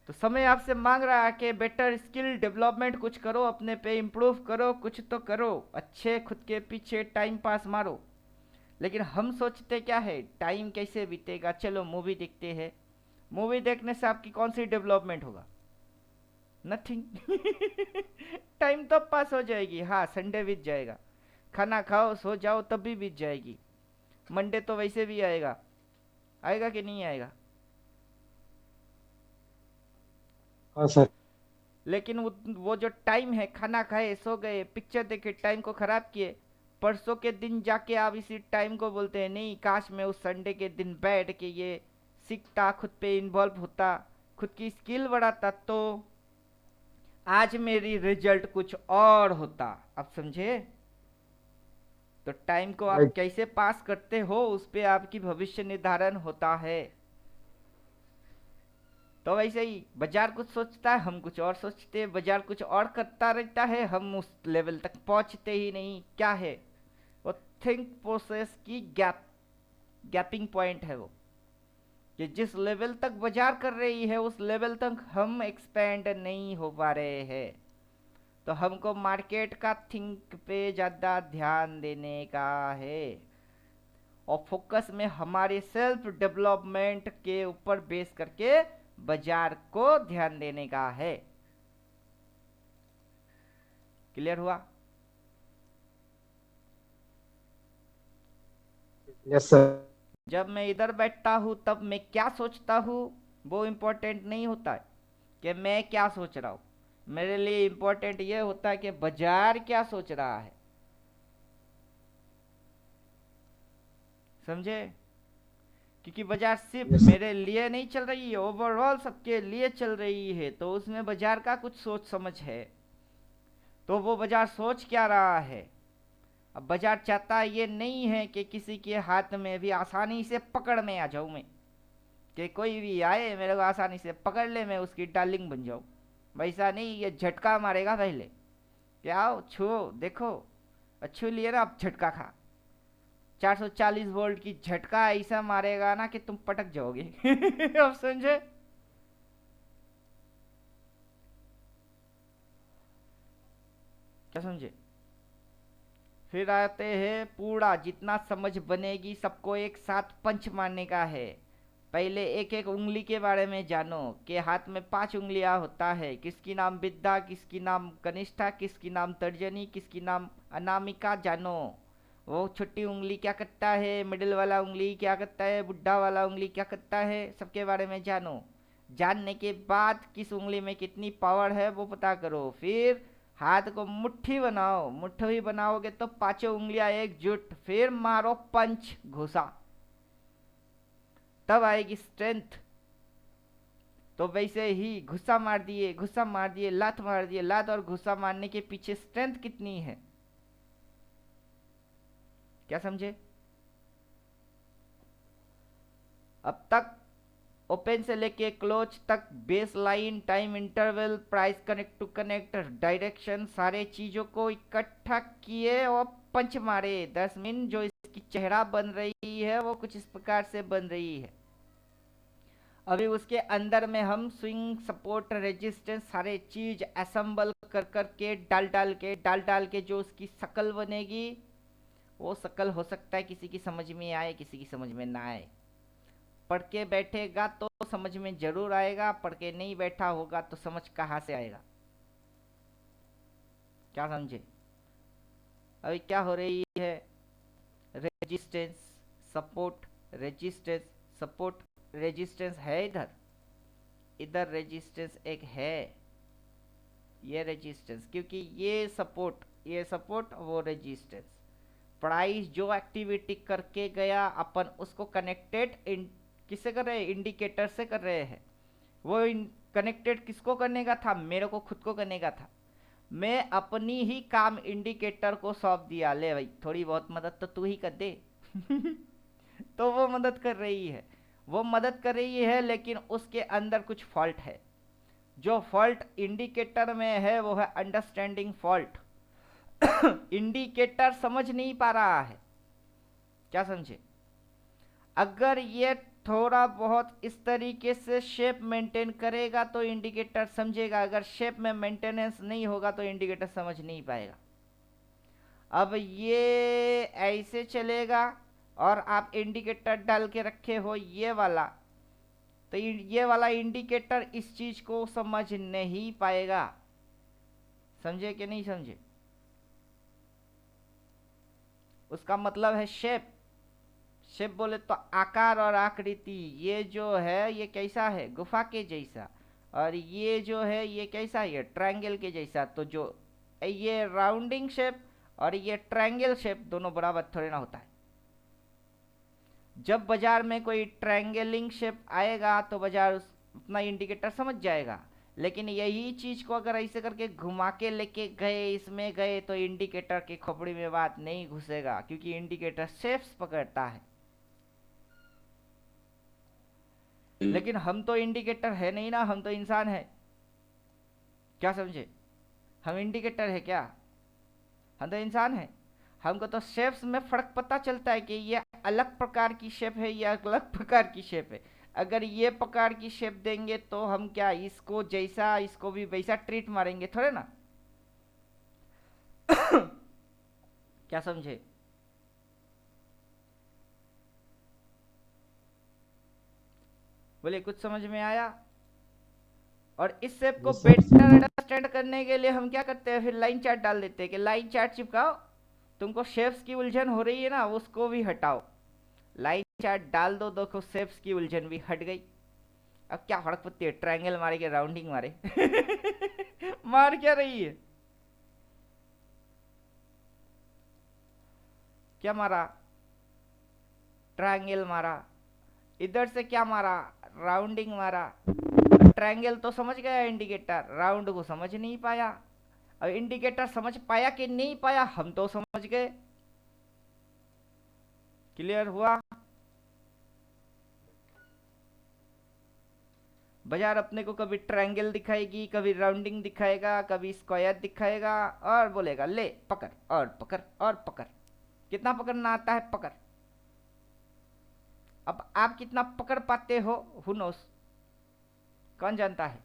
तो समय आपसे मांग रहा है कि बेटर स्किल डेवलपमेंट कुछ करो, अपने पे इम्प्रूव करो, कुछ तो करो, अच्छे खुद के पीछे टाइम पास मारो। लेकिन हम सोचते क्या है, टाइम कैसे बीतेगा, चलो मूवी देखते हैं। मूवी देखने से आपकी कौन सी डेवलपमेंट होगा? नथिंग। टाइम तो पास हो जाएगी, हाँ संडे बीत जाएगा, खाना खाओ सो जाओ तब भी बीत जाएगी। मंडे तो वैसे भी आएगा, आएगा कि नहीं आएगा? हाँ सर। लेकिन वो जो टाइम है, खाना खाए सो गए पिक्चर देखे टाइम को खराब किए, परसों के दिन जाके आप इसी टाइम को बोलते हैं नहीं काश मैं उस संडे के दिन बैठ के ये सीखता, खुद पे इन्वॉल्व होता, खुद की स्किल बढ़ाता, तो आज मेरी रिजल्ट कुछ और होता। आप समझे? तो टाइम को आप राइट। कैसे पास करते हो उस पे आपकी भविष्य निर्धारण होता है। तो वैसे ही बाजार कुछ सोचता है, हम कुछ और सोचते हैं, बाजार कुछ और करता रहता है, हम उस लेवल तक पहुंचते ही नहीं। क्या है वो? थिंक प्रोसेस की गैपिंग पॉइंट है वो, कि जिस लेवल तक बाजार कर रही है उस लेवल तक हम एक्सपेंड नहीं हो पा रहे हैं। तो हमको मार्केट का थिंक पे ज़्यादा ध्यान देने का है, और फोकस में हमारे सेल्फ डेवलपमेंट के ऊपर बेस करके बाजार को ध्यान देने का है। क्लियर हुआ? Yes sir. जब मैं इधर बैठता हूँ तब मैं क्या सोचता हूँ वो इम्पोर्टेंट नहीं होता है कि मैं क्या सोच रहा हूँ। मेरे लिए इम्पोर्टेंट ये होता है कि बाजार क्या सोच रहा है। समझे? क्योंकि बाजार सिर्फ यस सर। मेरे लिए नहीं चल रही है, ओवरऑल सबके लिए चल रही है, तो उसमें बाजार का कुछ सोच समझ है। तो वो बाजार सोच क्या रहा है? अब बाजार चाहता ये नहीं है कि किसी के हाथ में भी आसानी से पकड़ में आ जाऊं मैं, कि कोई भी आए मेरे को आसानी से पकड़ ले, मैं उसकी डार्लिंग बन जाऊं। वैसा नहीं, ये झटका मारेगा पहले, कि आओ छुओ देखो, छू लिए ना अब झटका खा। 440 वोल्ट की झटका ऐसा मारेगा ना कि तुम पटक जाओगे। अब समझे? क्या समझे? फिर आते हैं पूरा, जितना समझ बनेगी सबको एक साथ पंच मारने का है। पहले एक एक उंगली के बारे में जानो, कि हाथ में 5 उंगलियां होता है, किसकी नाम विद्या, किसकी नाम कनिष्ठा, किसकी नाम तर्जनी, किसकी नाम अनामिका, जानो। वो छोटी उंगली क्या करता है, मिडिल वाला उंगली क्या करता है, बुढ़ा वाला उंगली क्या करता है, सबके बारे में जानो। जानने के बाद किस उंगली में कितनी पावर है वो पता करो। फिर हाथ को मुट्ठी बनाओ, मुट्ठी बनाओगे तो 5 उंगलियां एकजुट, फिर मारो पंच घुसा, तब आएगी स्ट्रेंथ। तो वैसे ही घुसा मार दिए, घुसा मार दिए, लात मार दिए, लात और घुसा मारने के पीछे स्ट्रेंथ कितनी है? क्या समझे? अब तक ओपन से लेके क्लोज तक base line, time interval, price connect to connect, direction, सारे चीजों को इकट्ठा किए और पंच मारे। 10 मिनट जो इसकी चेहरा बन रही है वो कुछ इस प्रकार से बन रही है। अभी उसके अंदर में हम स्विंग, सपोर्ट, रेजिस्टेंस सारे चीज असेंबल कर कर के डाल डाल के जो उसकी शकल बनेगी, वो शकल हो सकता है किसी की समझ में आए, किसी की समझ में ना आए। पढ़ के बैठेगा तो समझ में जरूर आएगा, पढ़ के नहीं बैठा होगा तो समझ कहाँ से आएगा? क्या समझे? अभी क्या हो रही है? Resistance, support, resistance, support, resistance है इधर, इधर रेजिस्टेंस एक है। ये रेजिस्टेंस, क्योंकि ये सपोर्ट वो रेजिस्टेंस। प्राइस जो एक्टिविटी करके गया अपन उसको कनेक्टेड किससे कर रहे हैं, इंडिकेटर से कर रहे हैं। वो कनेक्टेड किसको करने का था, मेरे को खुद को करने का था। मैं अपनी ही काम इंडिकेटर को सौंप दिया, ले भाई थोड़ी बहुत मदद तो तू ही कर दे। तो वो मदद कर रही है, लेकिन उसके अंदर कुछ फॉल्ट है। जो फॉल्ट इंडिकेटर में है वो है अंडरस्टैंडिंग फॉल्ट। इंडिकेटर समझ नहीं पा रहा है, क्या समझे। अगर ये थोड़ा बहुत इस तरीके से शेप मेंटेन करेगा तो इंडिकेटर समझेगा, अगर शेप में मेंटेनेंस नहीं होगा तो इंडिकेटर समझ नहीं पाएगा। अब ये ऐसे चलेगा और आप इंडिकेटर डाल के रखे हो ये वाला, तो ये वाला इंडिकेटर इस चीज को समझ नहीं पाएगा। समझे कि नहीं समझे। उसका मतलब है शेप बोले तो आकार और आकृति। ये जो है ये कैसा है, गुफा के जैसा, और ये जो है ये कैसा है, ट्रायंगल के जैसा। तो जो ये राउंडिंग शेप और ये ट्रायंगल शेप दोनों बराबर थोड़े ना होता है। जब बाजार में कोई ट्रायंगलिंग शेप आएगा तो बाजार अपना इंडिकेटर समझ जाएगा, लेकिन यही चीज को अगर ऐसे करके घुमा के लेके गए, इसमें गए, तो इंडिकेटर की खोपड़ी में बात नहीं घुसेगा, क्योंकि इंडिकेटर शेप्स पकड़ता है। लेकिन हम तो इंडिकेटर है नहीं ना, हम तो इंसान है, क्या समझे। हम इंडिकेटर है क्या, हम तो इंसान है। हमको तो शेप्स में फर्क पता चलता है कि ये अलग प्रकार की शेप है, ये अलग प्रकार की शेप है। अगर ये प्रकार की शेप देंगे तो हम क्या इसको जैसा इसको भी वैसा ट्रीट मारेंगे थोड़े ना। क्या समझे। बोले कुछ समझ में आया। और इस शेप को बेटर अंडरस्टैंड करने के लिए हम क्या करते हैं, फिर लाइन चार्ट डाल देते हैं कि लाइन चार्ट चिपकाओ, तुमको शेप्स की उलझन हो रही है ना उसको भी हटाओ। लाइन चार्ट डाल दो, देखो शेप्स की उलझन भी हट गई। अब क्या फर्क पड़ती है, ट्रायंगल मारे के राउंडिंग मारे। मार क्या रही है, क्या मारा, ट्रायंगल मारा। इधर से क्या मारा, राउंडिंग मारा। ट्रायंगल तो समझ गया इंडिकेटर, राउंड को समझ नहीं पाया। अब इंडिकेटर समझ पाया कि नहीं पाया, हम तो समझ गए। क्लियर हुआ। बाजार अपने को कभी ट्रायंगल दिखाएगी, कभी राउंडिंग दिखाएगा, कभी स्क्वायर दिखाएगा, और बोलेगा ले पकड़ और पकड़ और पकड़। कितना पकड़ना आता है, पकड़। अब आप कितना पकड़ पाते हो, हु नोस, कौन जानता है।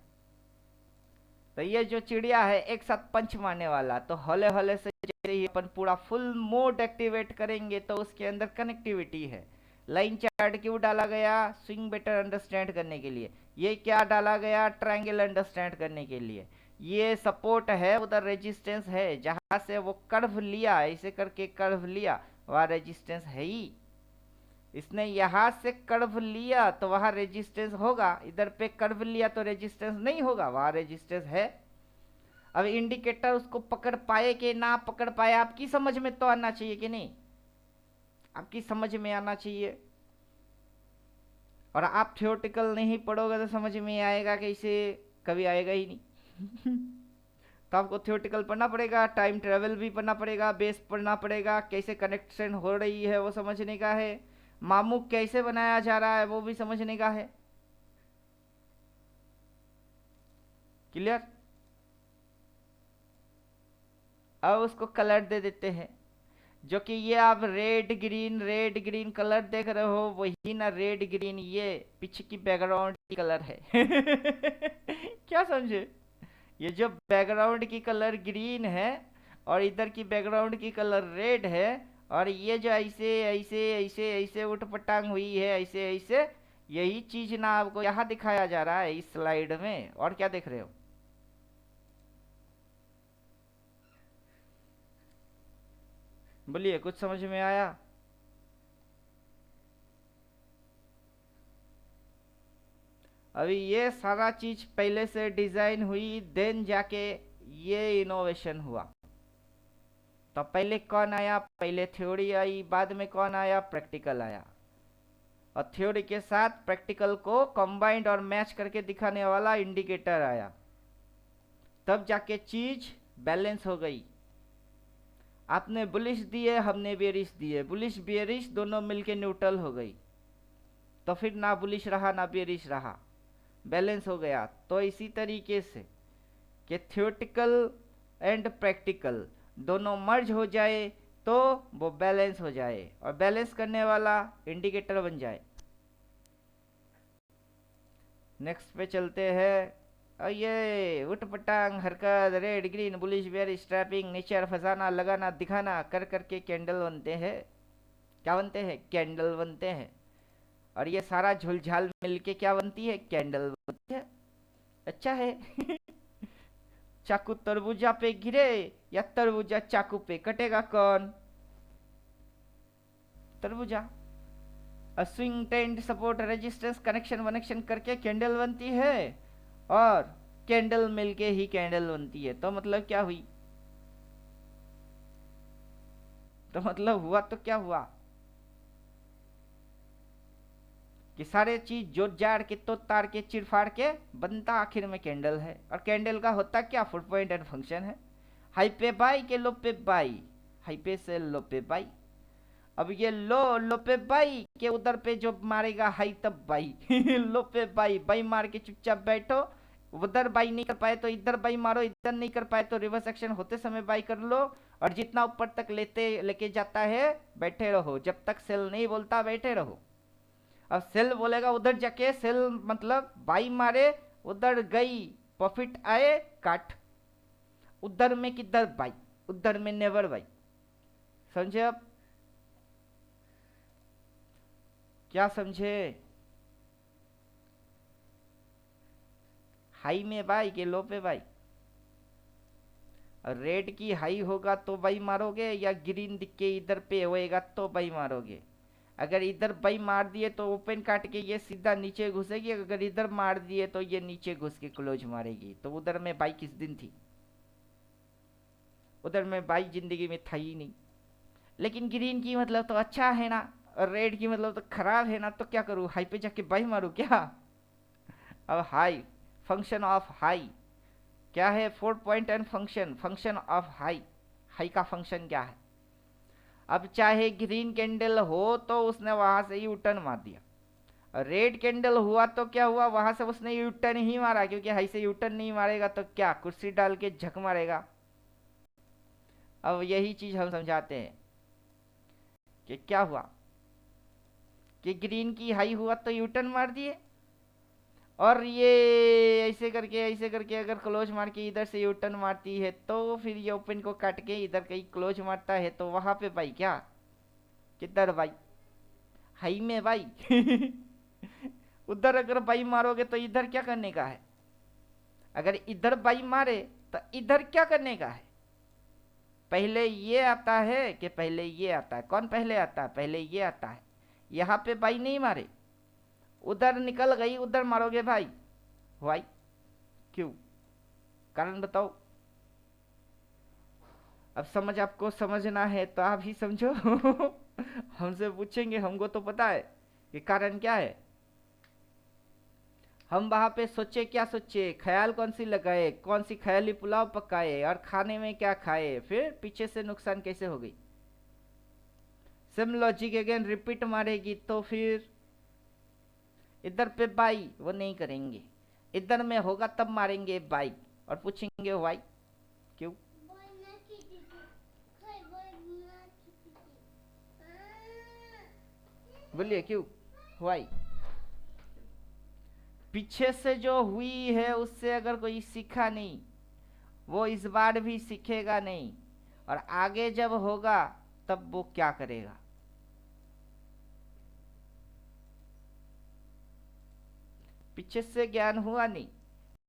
तो ये जो चिड़िया है एक साथ पंच मारने वाला, तो हौले हौले से जैसे ही अपन पूरा फुल मोड एक्टिवेट करेंगे तो उसके अंदर कनेक्टिविटी है। लाइन चार्ट क्यों डाला गया, स्विंग बेटर अंडरस्टैंड करने के लिए। ये क्या डाला गया, ट्रायंगल अंडरस्टैंड करने के लिए। ये सपोर्ट है, उधर रेजिस्टेंस है, जहां से वो कर्व लिया, ऐसे करके कर्व लिया, वहां रेजिस्टेंस है ही। इसने यहां से कर्व लिया तो वहां रेजिस्टेंस होगा, इधर पे कर्व लिया तो रेजिस्टेंस नहीं होगा, वहां रेजिस्टेंस है। अब इंडिकेटर उसको पकड़ पाए कि ना पकड़ पाए, आपकी समझ में तो आना चाहिए कि नहीं, आपकी समझ में आना चाहिए। और आप थियोरेटिकल नहीं पढ़ोगे तो समझ में आएगा कैसे, कभी आएगा ही नहीं। तो आपको थियोरेटिकल पढ़ना पड़ेगा, टाइम ट्रेवल भी पढ़ना पड़ेगा, बेस पढ़ना पड़ेगा, कैसे कनेक्शन हो रही है वो समझने का है, मामू कैसे बनाया जा रहा है वो भी समझने का है। क्लियर। अब उसको कलर दे देते हैं, जो कि ये आप रेड ग्रीन कलर देख रहे हो, वही ना रेड ग्रीन ये पीछे की बैकग्राउंड की कलर है। क्या समझे। ये जो बैकग्राउंड की कलर ग्रीन है और इधर की बैकग्राउंड की कलर रेड है, और ये जो ऐसे ऐसे ऐसे ऐसे उठपटांग हुई है, ऐसे ऐसे, यही चीज ना आपको यहाँ दिखाया जा रहा है इस स्लाइड में। और क्या देख रहे हो, बोलिए कुछ समझ में आया। अभी ये सारा चीज पहले से डिजाइन हुई, देन जाके ये इनोवेशन हुआ। तो पहले कौन आया? पहले थ्योरी आई, बाद में कौन आया? प्रैक्टिकल आया। और थ्योरी के साथ प्रैक्टिकल को कंबाइंड और मैच करके दिखाने वाला इंडिकेटर आया, तब जाके चीज बैलेंस हो गई। आपने बुलिश दिए, हमने बेरिश दिए, बुलिश बेरिश दोनों मिलके न्यूट्रल हो गई, तो फिर ना बुलिश रहा ना बेरिश रहा, बैलेंस हो गया। तो इसी तरीके से कि थ्योरेटिकल एंड प्रैक्टिकल दोनों मर्ज हो जाए तो वो बैलेंस हो जाए, और बैलेंस करने वाला इंडिकेटर बन जाए। नेक्स्ट पे चलते हैं। और ये उठ पटांग हरकत, red green bullish bear strapping, nature फसाना लगाना दिखाना कर करके कैंडल बनते हैं। क्या बनते हैं? कैंडल बनते हैं। और ये सारा झुलझाल मिलके क्या बनती है? कैंडल बनती है। अच्छा है। चाकू तरबूजा पे गिरे या तरबूजा चाकू पे कटेगा कौन? तरबूजा। Swing tent support resistance connection वनेक्शन करके कैंडल बनती है, और कैंडल मिलके ही कैंडल बनती है। तो मतलब क्या हुई? तो मतलब हुआ तो क्या हुआ कि सारे चीज जोड़ जाड़ के तो तार के चिर फाड़ के बनता आखिर में कैंडल है। और कैंडल का होता क्या? फुट पॉइंट एंड फंक्शन है। हाई पे बाई के लो पे बाई, हाई पे से लो पे बाई। अब ये लो पे बाई के उधर पे जो मारेगा हाई तब बाई। लो पे बाई, बाई मार के चुपचाप बैठो। उधर बाई नहीं कर पाए तो इधर बाई मारो, इधर नहीं कर पाए तो रिवर्स एक्शन होते समय बाई कर लो। और जितना ऊपर तक लेके जाता है बैठे रहो, जब तक सेल नहीं बोलता बैठे रहो। अब सेल बोलेगा उधर जाके सेल मतलब बाई मारे, उधर गई प्रॉफिट आए काट, उधर में किधर बाई, उधर में नेवर बाई। समझे? अब क्या समझे? हाई में बाई के लो पे बाई। रेड की हाई होगा तो बाई मारोगे, या ग्रीन दिख के इधर पे होएगा तो बाई मारोगे। अगर इधर बाई मार दिए तो ओपन काट के ये सीधा नीचे घुसेगी, अगर इधर मार दिए तो ये नीचे घुस के क्लोज मारेगी। तो उधर में बाई किस दिन थी? उधर में बाई जिंदगी में था ही नहीं। लेकिन ग्रीन की मतलब तो अच्छा है ना, और रेड की मतलब तो खराब है ना, तो क्या करूँ? हाई पे जाके बाई मारू क्या? अब हाई, फंक्शन ऑफ हाई क्या है? 4 point and function, function of high. High का फंक्शन क्या है? अब चाहे ग्रीन कैंडल हो तो उसने वहां से यू टर्न मार दिया, रेड कैंडल हुआ तो क्या हुआ? वहां से उसने यू टर्न ही मारा, क्योंकि हाई से यू टर्न नहीं मारेगा तो क्या कुर्सी डाल के झक मारेगा। अब यही चीज हम समझाते हैं कि क्या हुआ कि ग्रीन की हाई हुआ तो यू टर्न मार दिए, और ये ऐसे करके अगर क्लोज मार के इधर से यू टर्न मारती है तो फिर ये ओपन को काट के इधर कहीं क्लोज मारता है, तो वहां पे भाई क्या? किधर भाई? हाई में भाई। उधर अगर बाई मारोगे तो इधर क्या करने का है? अगर इधर बाई मारे तो इधर क्या करने का है? पहले ये आता है कि पहले ये आता है? कौन पहले आता है? पहले ये आता है। यहाँ पे बाई नहीं मारे, उधर निकल गई, उधर मारोगे भाई। वाई? क्यों? कारण बताओ। अब समझ आपको समझना है तो आप ही समझो। हमसे पूछेंगे, हमको तो पता है कि कारण क्या है। हम वहां पे सोचे क्या सोचे, ख्याल कौन सी लगाए, कौन सी ख्याली पुलाव पकाए, और खाने में क्या खाए, फिर पीछे से नुकसान कैसे हो गई। सेम लॉजिक अगेन रिपीट मारेगी तो फिर इधर पे बाई वो नहीं करेंगे, इधर में होगा तब मारेंगे बाई, और पूछेंगे वाई? क्यों? बोलिए क्यों? वाई? पीछे से जो हुई है उससे अगर कोई सीखा नहीं, वो इस बार भी सीखेगा नहीं, और आगे जब होगा तब वो क्या करेगा? पीछे से ज्ञान हुआ नहीं,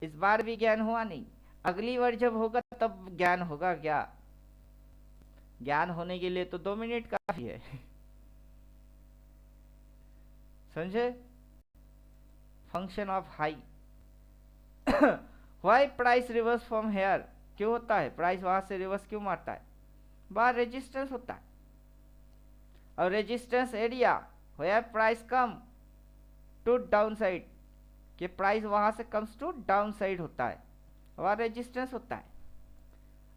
इस बार भी ज्ञान हुआ नहीं, अगली बार जब होगा तब ज्ञान होगा क्या? ज्ञान होने के लिए तो 2 मिनट काफी है। समझे? Function of high. Why price reverse from here? क्यों होता है? प्राइस वहां से रिवर्स क्यों मारता है? बाहर रेजिस्टेंस होता है, और resistance area where price come to down side, कि प्राइस वहां से कम्स टू डाउन साइड होता है, वहां रेजिस्टेंस होता है।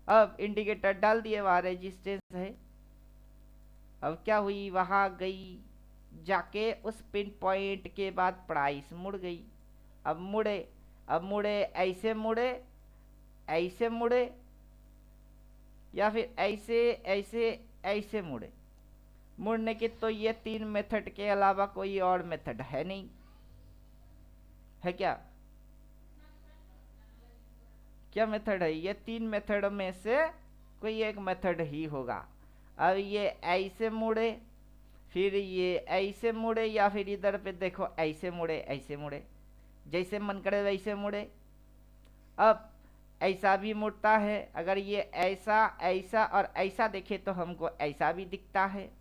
अब इंडिकेटर डाल दिए, वहां रेजिस्टेंस है। अब क्या हुई? वहां गई, जाके उस पिन पॉइंट के बाद प्राइस मुड़ गई। अब मुड़े ऐसे मुड़े, ऐसे मुड़े, या फिर ऐसे ऐसे ऐसे मुड़े। मुड़ने के तो ये 3 मेथड के अलावा कोई और मेथड है नहीं, है क्या? क्या मेथड है? ये 3 मेथड में से कोई एक मेथड ही होगा। अब ये ऐसे मुड़े, फिर ये ऐसे मुड़े, या फिर इधर पे देखो ऐसे मुड़े, ऐसे मुड़े, जैसे मन करे वैसे मुड़े। अब ऐसा भी मुड़ता है, अगर ये ऐसा ऐसा और ऐसा देखे तो हमको ऐसा भी दिखता है।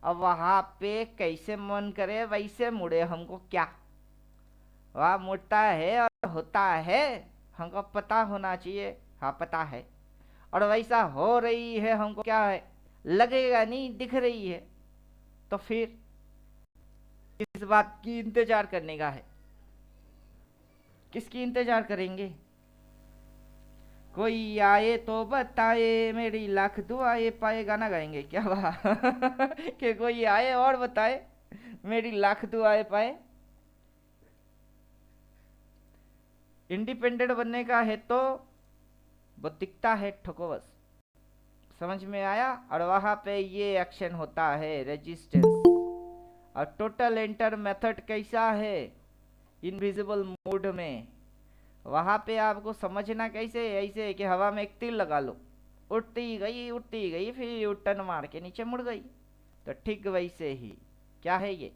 अब वहां पे कैसे मन करे वैसे मुड़े, हमको क्या? वहाँ मुड़ता है और होता है, हमको पता होना चाहिए। हाँ पता है, और वैसा हो रही है, हमको क्या है? लगेगा नहीं, दिख रही है। तो फिर किस बात की इंतजार करने का है? किसकी इंतजार करेंगे? कोई आए तो बताए, मेरी लाख दुआएं पाए, गाना गाएंगे क्या? वाह कि कोई आए और बताए, मेरी लाख दुआएं पाए। इंडिपेंडेंट बनने का है तो वो दिखता है ठोको बस, समझ में आया? और वहां पे ये एक्शन होता है रेजिस्टेंस। और टोटल एंटर मेथड कैसा है? इनविजिबल मोड में। वहां पे आपको समझना कैसे? ऐसे कि हवा में एक तीर लगा लो, उड़ती गई, फिर यू टर्न मार के नीचे मुड़ गई। तो ठीक वैसे ही क्या है ये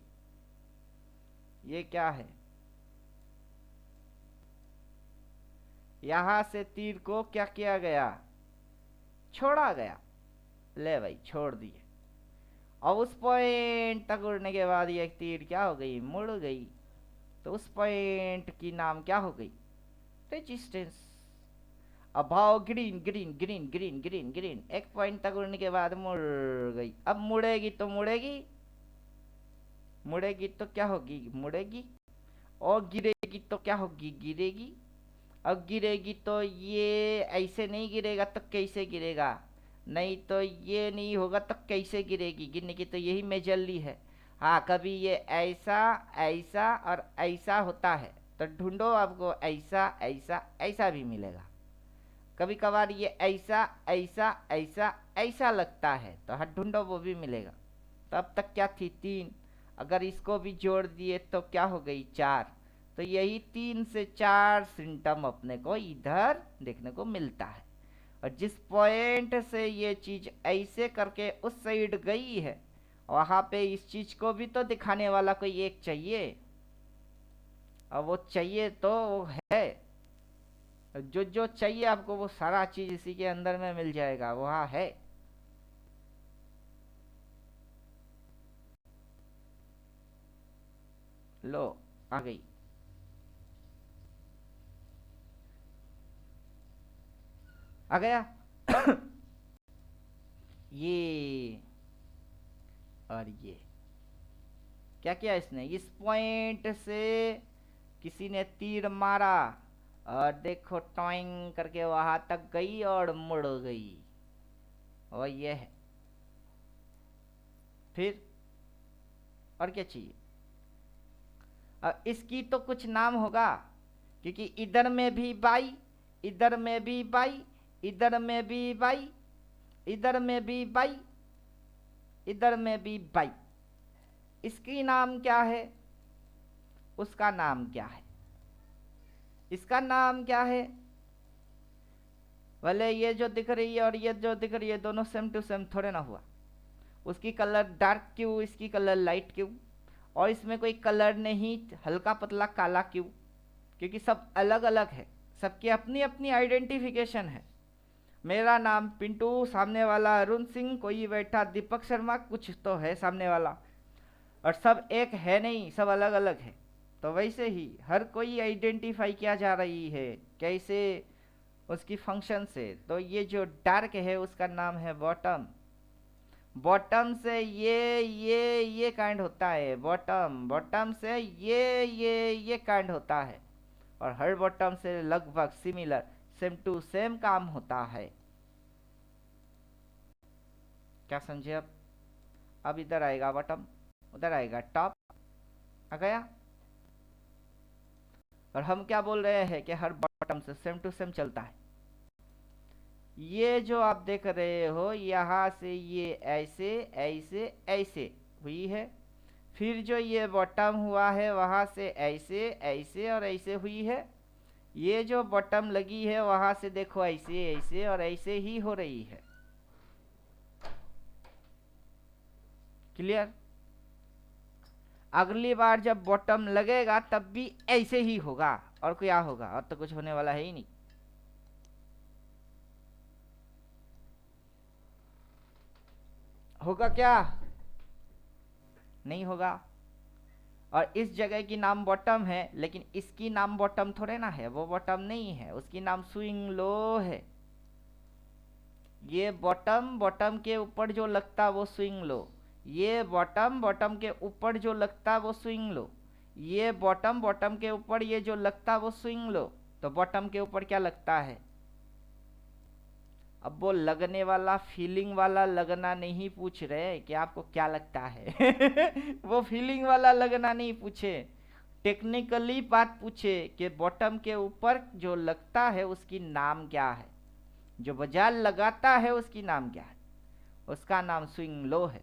क्या है? यहां से तीर को क्या किया गया? छोड़ा गया। ले भाई, छोड़ दिए। और उस पॉइंट तक उड़ने के बाद ये तीर क्या हो गई? मुड़ गई। तो उस पॉइंट की नाम क्या हो गई? रेजिस्टेंस। अब भाव green green green green green green, एक पॉइंट तक उड़ने के बाद मुड़ गई। अब मुड़ेगी तो मुड़ेगी, मुड़ेगी तो क्या होगी? मुड़ेगी। और गिरेगी तो क्या होगी? गिरेगी। अब गिरेगी तो ये ऐसे नहीं गिरेगा तो कैसे गिरेगा? नहीं तो ये नहीं होगा तो कैसे गिरेगी? गिरने की तो यही मेजरली है। हाँ, कभी ये ऐसा ऐसा और ऐसा होता है, तो ढूंढो, आपको ऐसा ऐसा ऐसा भी मिलेगा। कभी कभार ये ऐसा ऐसा ऐसा ऐसा लगता है, तो हाँ ढूंढो, वो भी मिलेगा। तो अब तक क्या थी? 3। अगर इसको भी जोड़ दिए तो क्या हो गई? 4। तो यही 3 से 4 सिम्टम अपने को इधर देखने को मिलता है। और जिस पॉइंट से ये चीज ऐसे करके उस साइड गई है, वहां पे इस चीज को भी तो दिखाने वाला कोई एक चाहिए। और वो चाहिए तो वो है, जो जो चाहिए आपको वो सारा चीज इसी के अंदर में मिल जाएगा, वहां है। लो, आ गई। आ गया ये और ये क्या किया इसने? इस पॉइंट से किसी ने तीर मारा, और देखो टॉइंग करके वहां तक गई और मुड़ गई। और ये है। फिर और क्या चाहिए? अब इसकी तो कुछ नाम होगा, क्योंकि इधर में भी बाई, इधर में भी बाई, इधर में भी बाई, इधर में भी बाई, इधर में भी बाई। इसकी नाम क्या है? उसका नाम क्या है? इसका नाम क्या है? भले ये जो दिख रही है और ये जो दिख रही है दोनों सेम टू सेम थोड़े ना हुआ। उसकी कलर डार्क क्यों, इसकी कलर लाइट क्यों? और इसमें कोई कलर नहीं, हल्का पतला काला क्यों? क्योंकि सब अलग अलग है, सबकी अपनी अपनी आइडेंटिफिकेशन है। मेरा नाम पिंटू, सामने वाला अरुण सिंह, कोई बैठा दीपक शर्मा, कुछ तो है सामने वाला। और सब एक है नहीं, सब अलग अलग है। तो वैसे ही हर कोई आइडेंटिफाई किया जा रही है। कैसे? उसकी फंक्शन से। तो ये जो डार्क है उसका नाम है बॉटम। बॉटम से ये काइंड होता है, बॉटम बॉटम से ये काइंड होता है, और हर बॉटम से लगभग सिमिलर सेम टू सेम काम होता है। क्या समझे? अब इधर आएगा बॉटम, उधर आएगा टॉप, आ गया। और हम क्या बोल रहे हैं कि हर बॉटम से सेम टू सेम चलता है। ये जो आप देख रहे हो यहाँ से ये ऐसे ऐसे ऐसे हुई है, फिर जो ये बॉटम हुआ है वहाँ से ऐसे ऐसे और ऐसे हुई है, ये जो बॉटम लगी है वहाँ से देखो ऐसे ऐसे और ऐसे ही हो रही है। क्लियर? अगली बार जब बॉटम लगेगा तब भी ऐसे ही होगा, और क्या होगा? और तो कुछ होने वाला है ही नहीं। होगा क्या? नहीं होगा। और इस जगह की नाम बॉटम है, लेकिन इसकी नाम बॉटम थोड़े ना है, वो बॉटम नहीं है, उसकी नाम स्विंग लो है। ये बॉटम बॉटम के ऊपर जो लगता वो स्विंग लो, ये बॉटम बॉटम के ऊपर जो लगता वो स्विंग लो, ये बॉटम बॉटम के ऊपर ये जो लगता वो स्विंग लो। तो बॉटम के ऊपर क्या लगता है? अब वो लगने वाला फीलिंग वाला लगना नहीं पूछ रहे कि आपको क्या लगता है वो फीलिंग वाला लगना नहीं पूछे, टेक्निकली बात पूछे कि बॉटम के ऊपर जो लगता है उसकी नाम क्या है, जो बाजार लगाता है उसकी नाम क्या है? उसका नाम स्विंग लो है।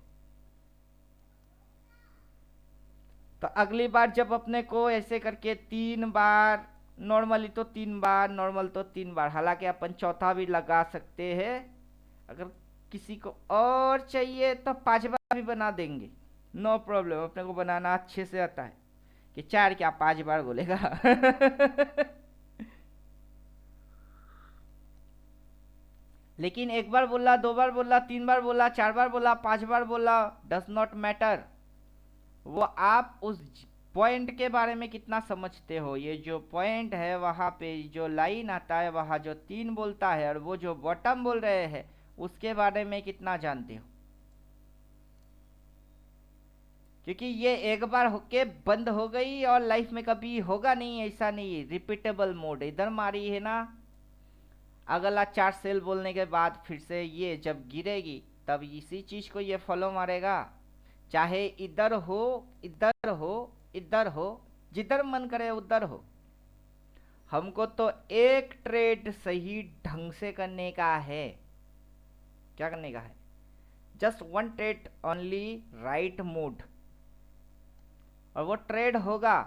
तो अगली बार जब अपने को ऐसे करके 3 बार, नॉर्मली तो 3 बार, नॉर्मल तो 3 बार, हालांकि अपन चौथा भी लगा सकते हैं, अगर किसी को और चाहिए तो 5 बार भी बना देंगे, नो प्रॉब्लम, अपने को बनाना अच्छे से आता है। कि 4 क्या 5 बार बोलेगा लेकिन 1 बार बोला, 2 बार बोला, 3 बार बोला, 4 बार बोला, 5 बार बोला, डज नॉट मैटर। वो आप उस पॉइंट के बारे में कितना समझते हो। ये जो पॉइंट है वहाँ पे जो लाइन आता है, वहाँ जो 3 बोलता है, और वो जो बॉटम बोल रहे हैं उसके बारे में कितना जानते हो। क्योंकि ये 1 बार होके बंद हो गई और लाइफ में कभी होगा नहीं, ऐसा नहीं है। रिपीटेबल मोड इधर मारी है ना, अगला 4 सेल बोलने के बाद फिर से ये जब गिरेगी तब इसी चीज को ये फॉलो मारेगा, चाहे इधर हो इधर हो इधर हो, जिधर मन करे उधर हो। हमको तो एक ट्रेड सही ढंग से करने का है। क्या करने का है? Just 1 trade only, right mood. और वो ट्रेड होगा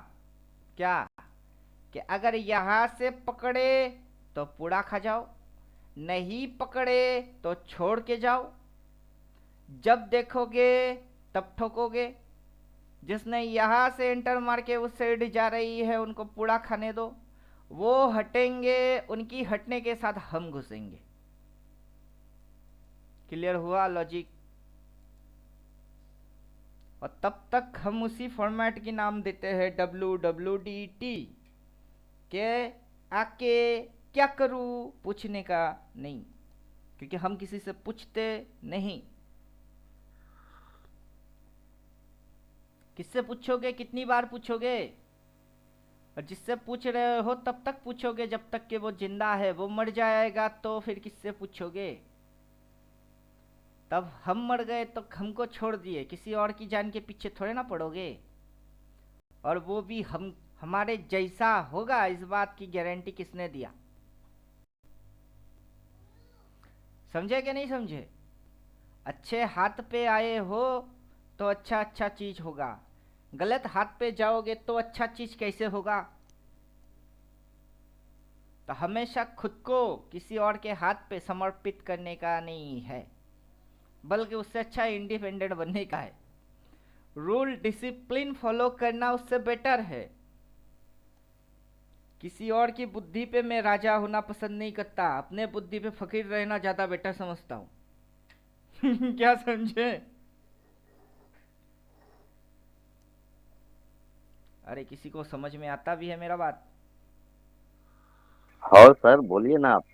क्या कि अगर यहां से पकड़े तो पूरा खा जाओ, नहीं पकड़े तो छोड़ के जाओ, जब देखोगे तब ठोकोगे। जिसने यहां से एंटर मार के उस साइड जा रही है उनको पूरा खाने दो, वो हटेंगे, उनकी हटने के साथ हम घुसेंगे। क्लियर हुआ लॉजिक? और तब तक हम उसी फॉर्मेट की नाम देते हैं WWDT के आके क्या करूं पूछने का नहीं, क्योंकि हम किसी से पूछते नहीं। किससे पूछोगे? कितनी बार पूछोगे? और जिससे पूछ रहे हो तब तक पूछोगे जब तक कि वो जिंदा है, वो मर जाएगा तो फिर किससे पूछोगे? तब हम मर गए तो हमको छोड़ दिए, किसी और की जान के पीछे थोड़े ना पड़ोगे। और वो भी हम हमारे जैसा होगा, इस बात की गारंटी किसने दिया? समझे कि नहीं समझे? अच्छे हाथ पे आए हो तो अच्छा अच्छा चीज होगा, गलत हाथ पे जाओगे तो अच्छा चीज कैसे होगा? तो हमेशा खुद को किसी और के हाथ पे समर्पित करने का नहीं है, बल्कि उससे अच्छा इंडिपेंडेंट बनने का है। रूल डिसिप्लिन फॉलो करना उससे बेटर है। किसी और की बुद्धि पे मैं राजा होना पसंद नहीं करता, अपने बुद्धि पे फकीर रहना ज्यादा बेटर समझता हूं क्या समझे? अरे किसी को समझ में आता भी है मेरा बात? हाँ सर, बोलिए ना आप।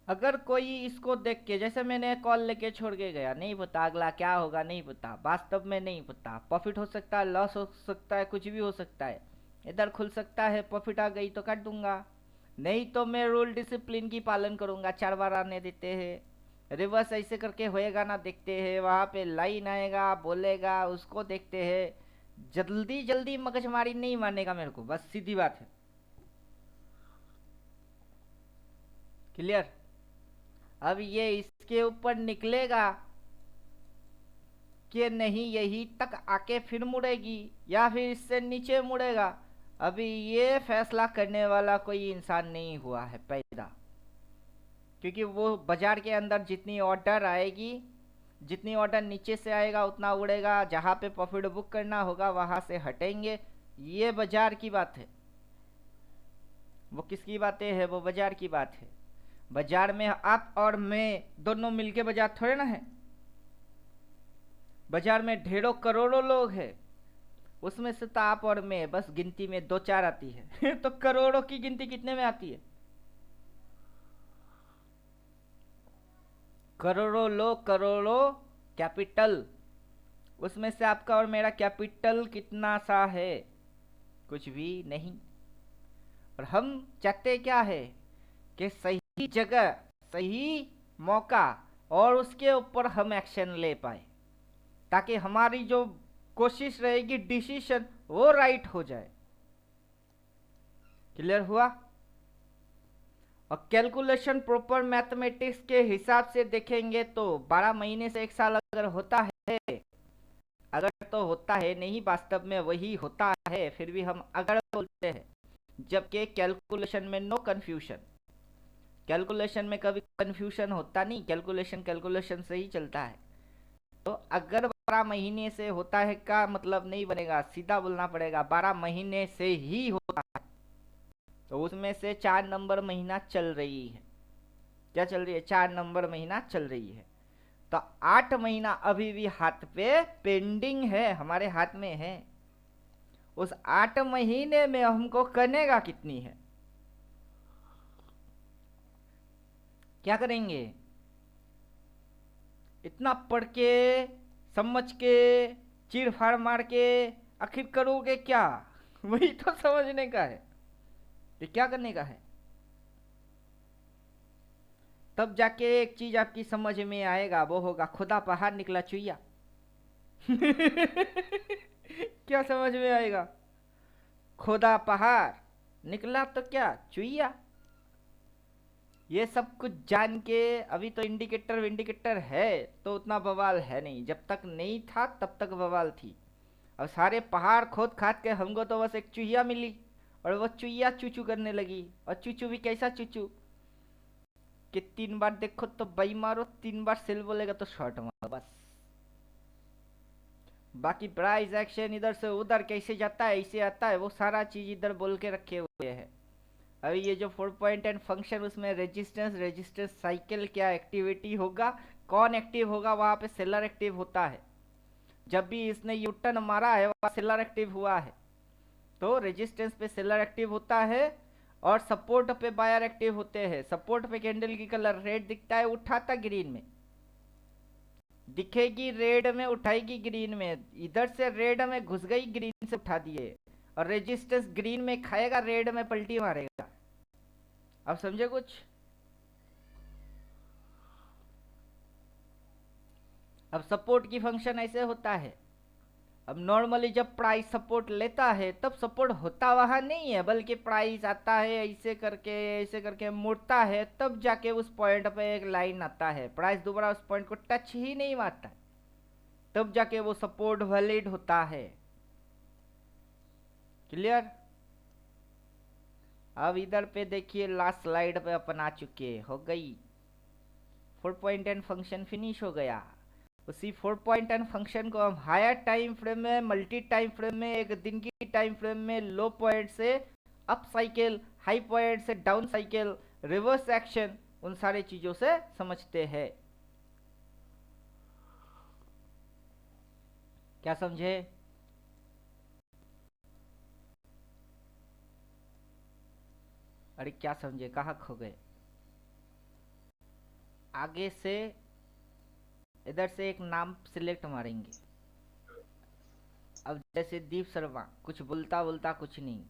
अगर कोई इसको देख के, जैसे मैंने कॉल लेके छोड़ के गया, नहीं पता अगला क्या होगा, नहीं पता, वास्तव में नहीं पता, प्रॉफिट हो सकता है, लॉस हो सकता है, कुछ भी हो सकता है, इधर खुल सकता है, प्रॉफिट आ गई तो काट दूंगा, नहीं तो मैं रूल डिसिप्लिन की पालन करूंगा, 4 बार आने देते हैं, रिवर्स ऐसे करके होएगा ना, देखते हैं, वहां पे लाइन आएगा, बोलेगा, उसको देखते हैं, जल्दी जल्दी मगजमारी नहीं मारने मेरे को, बस सीधी बात है। क्लियर? अब ये इसके ऊपर निकलेगा कि नहीं, यही तक आके फिर मुड़ेगी या फिर इससे नीचे मुड़ेगा, अभी ये फैसला करने वाला कोई इंसान नहीं हुआ है पैदा, क्योंकि वो बाजार के अंदर जितनी ऑर्डर आएगी, जितनी ऑर्डर नीचे से आएगा उतना उड़ेगा, जहां पे प्रॉफिट बुक करना होगा वहां से हटेंगे, ये बाजार की बात है। वो किसकी बातें है? वो बाजार की बात है। बाजार में आप और मैं दोनों मिलके बाजार थोड़े ना है, बाजार में ढेरों करोड़ों लोग हैं, उसमें से तो आप और मैं बस गिनती में 2-4 आती है तो करोड़ों की गिनती कितने में आती है? करोड़ों लोग, करोड़ों कैपिटल, उसमें से आपका और मेरा कैपिटल कितना सा है? कुछ भी नहीं। और हम चाहते क्या है कि सही जगह, सही मौका और उसके ऊपर हम एक्शन ले पाए, ताकि हमारी जो कोशिश रहेगी डिसीजन वो राइट हो जाए। क्लियर हुआ? और कैलकुलेशन प्रॉपर मैथमेटिक्स के हिसाब से देखेंगे तो 12 महीने से 1 साल अगर होता है, अगर तो होता है नहीं, वास्तव में वही होता है, फिर भी हम अगर बोलते हैं, जबकि कैलकुलेशन में नो कंफ्यूजन, कैलकुलेशन में कभी कंफ्यूजन होता नहीं, कैलकुलेशन कैलकुलेशन से ही चलता है। तो अगर 12 महीने से होता है का मतलब नहीं बनेगा, सीधा बोलना पड़ेगा 12 महीने से ही होता है, तो उसमें से 4 नंबर महीना चल रही है। क्या चल रही है? 4 नंबर महीना चल रही है। तो 8 महीना अभी भी हाथ पे पेंडिंग है, हमारे हाथ में है। उस 8 महीने में हमको करने का कितनी है? क्या करेंगे? इतना पढ़ के, समझ के, चीर फाड़ मार के आखिर करोगे क्या? वही तो समझने का है कि क्या करने का है। तब जाके एक चीज आपकी समझ में आएगा, वो होगा खुदा पहाड़ निकला चुईया क्या समझ में आएगा? खुदा पहाड़ निकला तो क्या चुईया। ये सब कुछ जान के, अभी तो इंडिकेटर विंडिकेटर है तो उतना बवाल है नहीं, जब तक नहीं था तब तक बवाल थी। अब सारे पहाड़ खोद खाद के हमको तो बस एक चुहिया मिली, और वो चुहिया चूचू करने लगी, और चूचू भी कैसा चूचू कि 3 बार देखो तो बई मारो, 3 बार सेल बोलेगा तो शॉर्ट मारो, बस। बाकी प्राइस एक्शन इधर से उधर कैसे जाता है, ऐसे आता है, वो सारा चीज इधर बोल के रखे हुए है। अभी ये जो 4 पॉइंट एंड फंक्शन, उसमें रेजिस्टेंस, रेजिस्टेंस साइकिल क्या एक्टिविटी होगा, कौन एक्टिव होगा, वहां पे सेलर एक्टिव होता है। जब भी इसने यू टर्न मारा है वहां सेलर एक्टिव हुआ है, तो रेजिस्टेंस पे सेलर एक्टिव होता है, और सपोर्ट पे बायर एक्टिव होते हैं। सपोर्ट पे कैंडल की कलर रेड दिखता है, उठाता ग्रीन में दिखेगी, रेड में उठाएगी ग्रीन में, इधर से रेड में घुस गई, ग्रीन से उठा दिए, और रेजिस्टेंस ग्रीन में खाएगा, रेड में पलटी मारेगा। अब समझे कुछ? अब सपोर्ट की फंक्शन ऐसे होता है। अब नॉर्मली जब प्राइस सपोर्ट लेता है तब सपोर्ट होता वहां नहीं है, बल्कि प्राइस आता है ऐसे करके मुड़ता है, तब जाके उस पॉइंट पे एक लाइन आता है, प्राइस दोबारा उस पॉइंट को टच ही नहीं मारता, तब जाके वो सपोर्ट वैलिड होता है। क्लियर? अब इधर पे देखिए, लास्ट स्लाइड पे अपन आ चुके, हो गई 4 पॉइंट एंड फंक्शन फिनिश हो गया। उसी 4 पॉइंट एंड फंक्शन को हम हायर टाइम फ्रेम में, मल्टी टाइम फ्रेम में, एक दिन की टाइम फ्रेम में, लो पॉइंट से अप साइकिल, हाई पॉइंट से डाउन साइकिल, रिवर्स एक्शन, उन सारे चीजों से समझते हैं। क्या समझे? अरे क्या समझे, कहाँ खो गए? आगे से इधर से एक नाम सिलेक्ट मारेंगे। अब जैसे दीप शर्मा कुछ बोलता बोलता कुछ नहीं,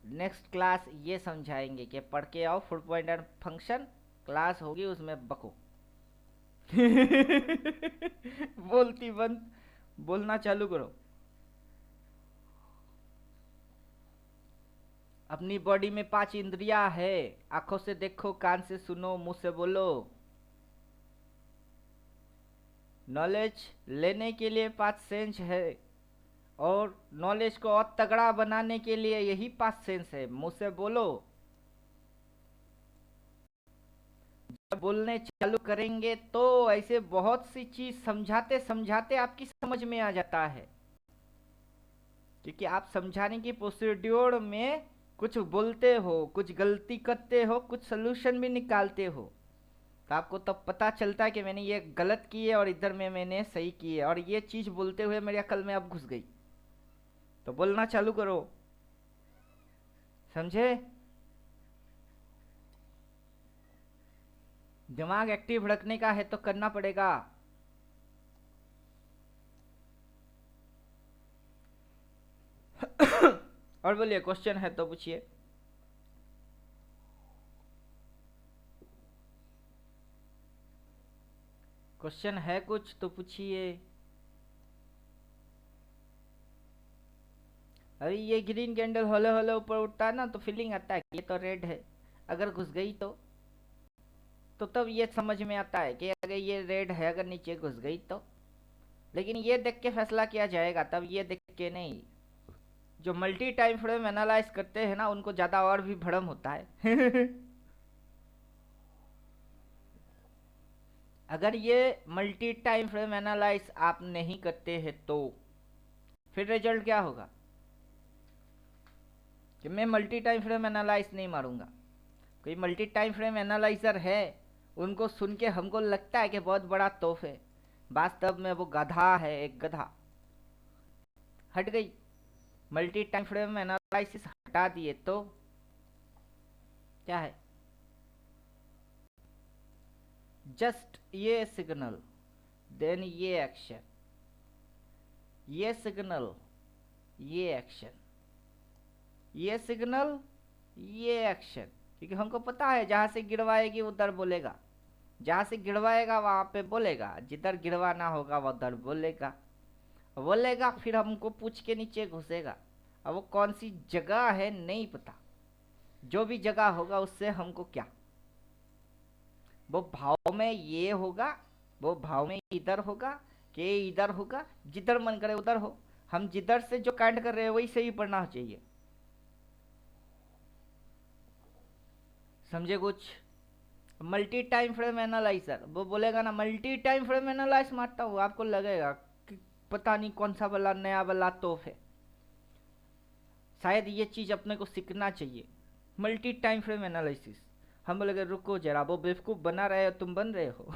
नेक्स्ट क्लास ये समझाएंगे कि पढ़ के आओ full point and function, class होगी उसमें बको। बोलती बंद, बोलना चालू करो। अपनी बॉडी में 5 इंद्रियां है, आंखों से देखो, कान से सुनो, मुंह से बोलो। नॉलेज लेने के लिए 5 सेंस है और नॉलेज को और तगड़ा बनाने के लिए यही 5 सेंस है। मुंह से बोलो। जब बोलने चालू करेंगे तो ऐसे बहुत सी चीज समझाते समझाते आपकी समझ में आ जाता है, क्योंकि आप समझाने की प्रोसीड्योर में कुछ बोलते हो, कुछ गलती करते हो, कुछ सोल्यूशन भी निकालते हो, तो आपको तब पता चलता है कि मैंने ये गलत की है और इधर में मैंने सही की है, और ये चीज बोलते हुए मेरी अकल में अब घुस गई। तो बोलना चालू करो, समझे? दिमाग एक्टिव रखने का है तो करना पड़ेगा। और बोलिए, क्वेश्चन है तो पूछिए। क्वेश्चन है कुछ तो पूछिए। अरे ये ग्रीन कैंडल हौले हौले ऊपर उठता है ना, तो फीलिंग आता है कि ये तो रेड है। अगर घुस गई तो तब ये समझ में आता है कि अगर ये रेड है, अगर नीचे घुस गई तो। लेकिन ये देख के फैसला किया जाएगा, तब ये देख के नहीं। जो मल्टी टाइम फ्रेम एनालाइज करते हैं ना, उनको ज्यादा और भी भ्रम होता है। अगर ये मल्टी टाइम फ्रेम एनालाइज आप नहीं करते हैं तो फिर रिजल्ट क्या होगा कि मैं मल्टी टाइम फ्रेम एनालाइज नहीं मारूंगा। कोई मल्टी टाइम फ्रेम एनालाइजर है, उनको सुन के हमको लगता है कि बहुत बड़ा तोहफा है, वास्तव में वो गधा है, एक गधा। हट गई। मल्टी टाइम फ्रेम एनालिसिस हटा दिए तो क्या है? जस्ट ये सिग्नल, देन ये एक्शन, ये सिग्नल, ये एक्शन, ये सिग्नल, ये एक्शन। क्योंकि हमको पता है जहां से गिरवाएगी उधर बोलेगा, जहां से गिरवाएगा वहां पे बोलेगा, जिधर गिरवाना होगा वह उधर बोलेगा। बोलेगा फिर हमको पूछ के नीचे घुसेगा। अब वो कौन सी जगह है नहीं पता, जो भी जगह होगा उससे हमको क्या। वो भाव में ये होगा, वो भाव में इधर होगा, के इधर होगा, जिधर मन करे उधर हो। हम जिधर से जो कांड कर रहे हैं वही सही पढ़ना चाहिए। समझे कुछ? मल्टी टाइम फ्रेम एनालाइजर वो बोलेगा ना, मल्टी टाइम फ्रेम एनालाइज मारता हूँ, आपको लगेगा कि पता नहीं कौन सा वाला नया वाला तोहफ है। शायद ये चीज अपने को सीखना चाहिए, मल्टी टाइम फ्रेम एनालिसिस। हम बोलेगे रुको जरा, वो बेवकूफ बना रहे हो, तुम बन रहे हो।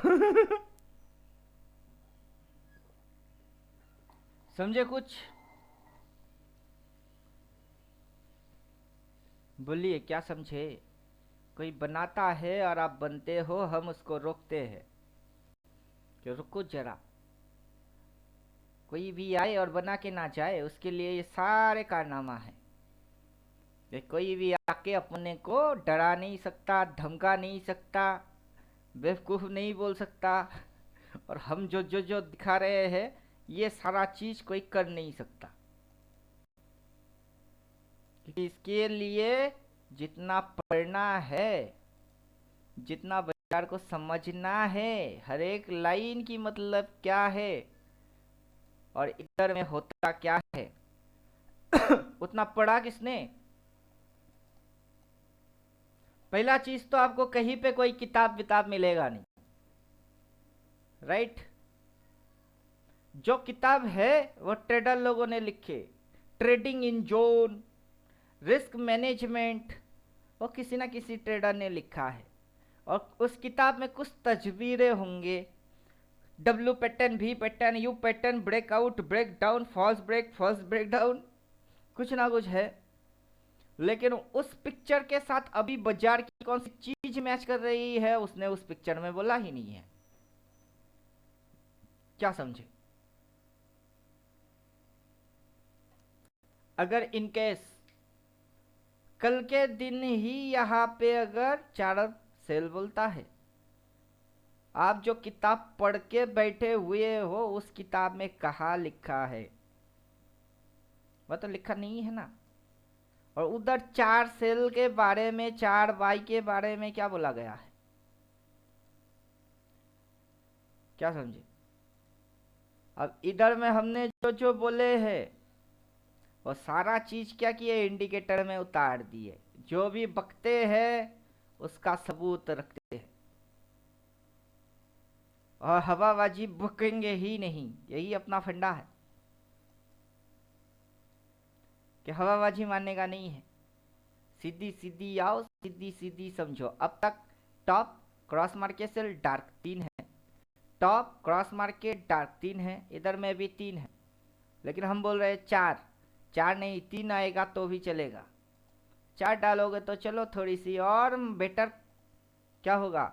समझे कुछ? बोलिए क्या समझे? कोई बनाता है और आप बनते हो, हम उसको रोकते हैं कि रुको जरा। कोई भी आए और बना के ना जाए, उसके लिए ये सारे कारनामा है। कोई भी आके अपने को डरा नहीं सकता, धमका नहीं सकता, बेवकूफ नहीं बोल सकता, और हम जो जो जो दिखा रहे हैं ये सारा चीज कोई कर नहीं सकता। क्योंकि इसके लिए जितना पढ़ना है, जितना बाजार को समझना है, हर एक लाइन की मतलब क्या है और इधर में होता क्या है, उतना पढ़ा किसने? पहला चीज तो आपको कहीं पे कोई किताब विताब मिलेगा नहीं, राइट? जो किताब है वो ट्रेडर लोगों ने लिखे, trading in zone, risk management, वो किसी ना किसी ट्रेडर ने लिखा है। और उस किताब में कुछ तस्वीरें होंगे, W pattern, V pattern, U pattern, breakout, break down, false break down, कुछ ना कुछ है। लेकिन उस पिक्चर के साथ अभी बाजार की कौन सी चीज मैच कर रही है उसने उस पिक्चर में बोला ही नहीं है। क्या समझे? अगर इनकेस कल के दिन ही यहाँ पे अगर चार्टर सेल बोलता है, आप जो किताब पढ़ के बैठे हुए हो उस किताब में कहा लिखा है? वह तो लिखा नहीं है ना। और उधर चार सेल के बारे में, चार वाई के बारे में क्या बोला गया है? क्या समझे? अब इधर में हमने जो जो बोले हैं वो सारा चीज क्या किए, इंडिकेटर में उतार दिए। जो भी बकते हैं उसका सबूत रखते हैं, और हवाबाजी बकेंगे ही नहीं। यही अपना फंडा है कि हवाबाजी मानने का नहीं है। सीधी सीधी आओ, सीधी सीधी समझो। अब तक top cross market sell dark 3 है, टॉप क्रॉस मार्केट डार्क 3 है, इधर में भी 3 है, लेकिन हम बोल रहे हैं 4। 4 नहीं 3 आएगा तो भी चलेगा। 4 डालोगे तो चलो थोड़ी सी और बेटर क्या होगा,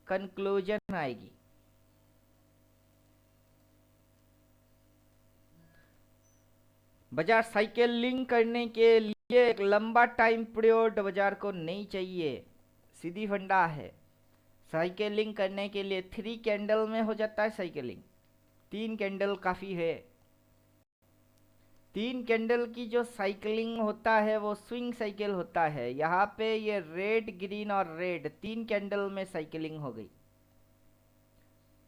कंक्लूजन आएगी। बाजार साइकिलिंग करने के लिए एक लंबा टाइम पीरियड बाजार को नहीं चाहिए, सीधी फंडा है। साइकिलिंग करने के लिए 3 कैंडल में हो जाता है साइकिलिंग। 3 कैंडल काफ़ी है। 3 कैंडल की जो साइकिलिंग होता है वो स्विंग साइकिल होता है। यहाँ पे ये रेड ग्रीन और रेड 3 कैंडल में साइकिलिंग हो गई।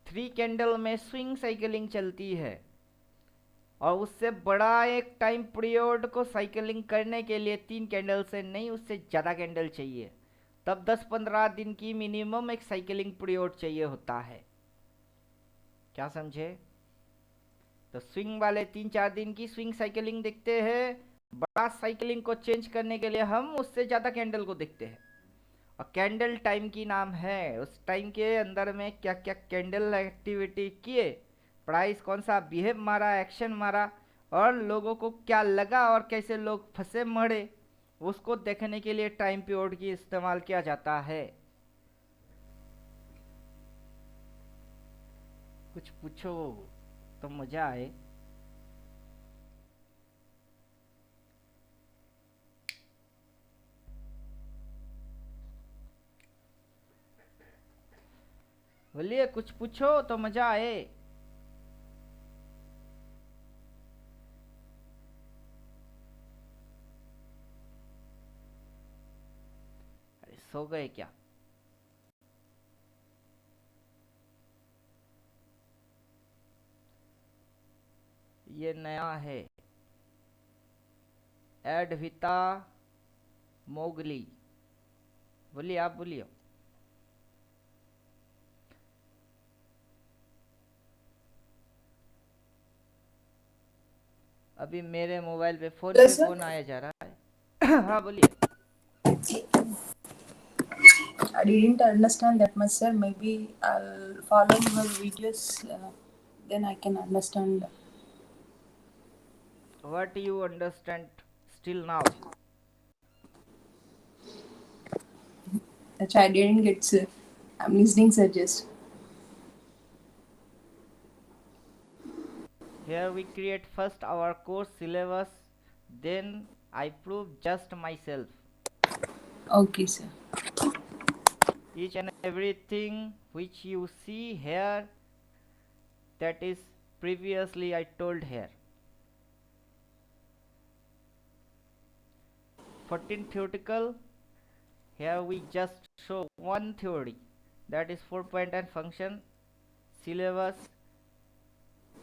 3 कैंडल में स्विंग साइकिलिंग चलती है, और उससे बड़ा एक टाइम पीरियड को साइकिलिंग करने के लिए 3 कैंडल से नहीं, उससे ज़्यादा कैंडल चाहिए। तब 10-15 दिन की मिनिमम एक साइकिलिंग पीरियड चाहिए होता है। क्या समझे? तो स्विंग वाले 3-4 दिन की स्विंग साइकिलिंग देखते हैं। बड़ा साइकिलिंग को चेंज करने के लिए हम उससे ज़्यादा कैंडल को देखते हैं, और कैंडल टाइम की नाम है। उस टाइम के अंदर में क्या क्या कैंडल एक्टिविटी किए, प्राइस कौन सा बिहेव मारा, एक्शन मारा, और लोगों को क्या लगा और कैसे लोग फंसे मरे, उसको देखने के लिए टाइम पीरियड की इस्तेमाल किया जाता है। कुछ पूछो तो मजा आए। बोलिए, कुछ पूछो तो मजा आए। अरे सो गए क्या? ये नया है, एडविता मोगली। बोलिए, आप बोलिए। अभी मेरे मोबाइल पे फोन आया जा रहा है। हाँ बोलिए। I didn't understand that much, sir. Maybe I'll follow your videos, then I can understand. What you understand still now? Actually, I didn't get, sir. I'm listening, sir. Just Here we create first our course syllabus, then I prove just myself. okay, sir. Each and everything which you see here, that is previously I told here. 14 theoretical, here we just show one theory, that is 4-point and function syllabus.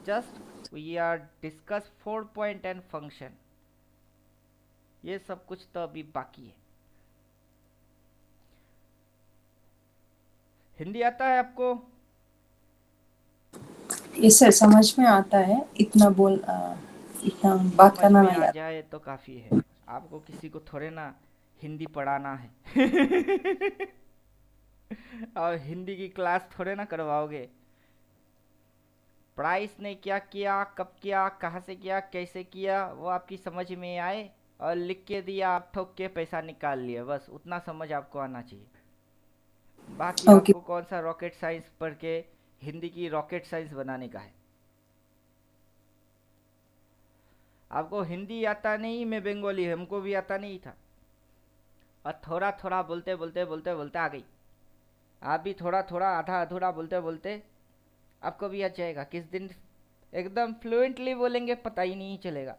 Just we are discuss 4-point and function. ये सब कुछ तो अभी बाकी है। हिंदी आता है आपको? Yes, sir. समझ में आता है, इतना बात समझ करना में नहीं आ आता। जाए तो काफी है। आपको किसी को थोड़े ना हिंदी पढ़ाना है। और हिंदी की क्लास थोड़े ना करवाओगे। प्राइस ने क्या किया, कब किया, कहाँ से किया, कैसे किया, वो आपकी समझ में आए और लिख के दिया, आप ठोक के पैसा निकाल लिए, बस उतना समझ आपको आना चाहिए। बाकी Okay. आपको कौन सा रॉकेट साइंस पढ़ के हिंदी की रॉकेट साइंस बनाने का है। आपको हिंदी आता नहीं, मैं बंगाली, हमको भी आता नहीं था, और थोड़ा थोड़ा बोलते बोलते बोलते बोलते आ गई। आप भी थोड़ा थोड़ा आधा अधूरा बोलते बोलते आपको भी आ जाएगा। किस दिन एकदम फ्लुएंटली बोलेंगे पता ही नहीं चलेगा।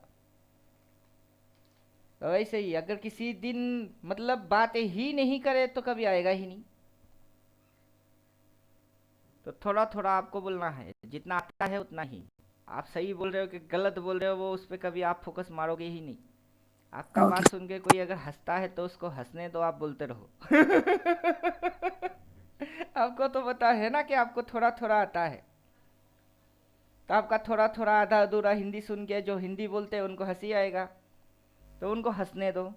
तो वैसे ही अगर किसी दिन मतलब बात ही नहीं करे तो कभी आएगा ही नहीं। तो थोड़ा थोड़ा आपको बोलना है, जितना आता है उतना ही। आप सही बोल रहे हो कि गलत बोल रहे हो वो उस पर कभी आप फोकस मारोगे ही नहीं। आपका Okay. बात सुन के कोई अगर हंसता है तो उसको हंसने दो, आप बोलते रहो। आपको तो पता है ना कि आपको थोड़ा थोड़ा आता है, तो आपका थोड़ा थोड़ा आधा अधूरा हिंदी सुन के जो हिंदी बोलते हैं उनको हंसी आएगा, तो उनको हंसने दो।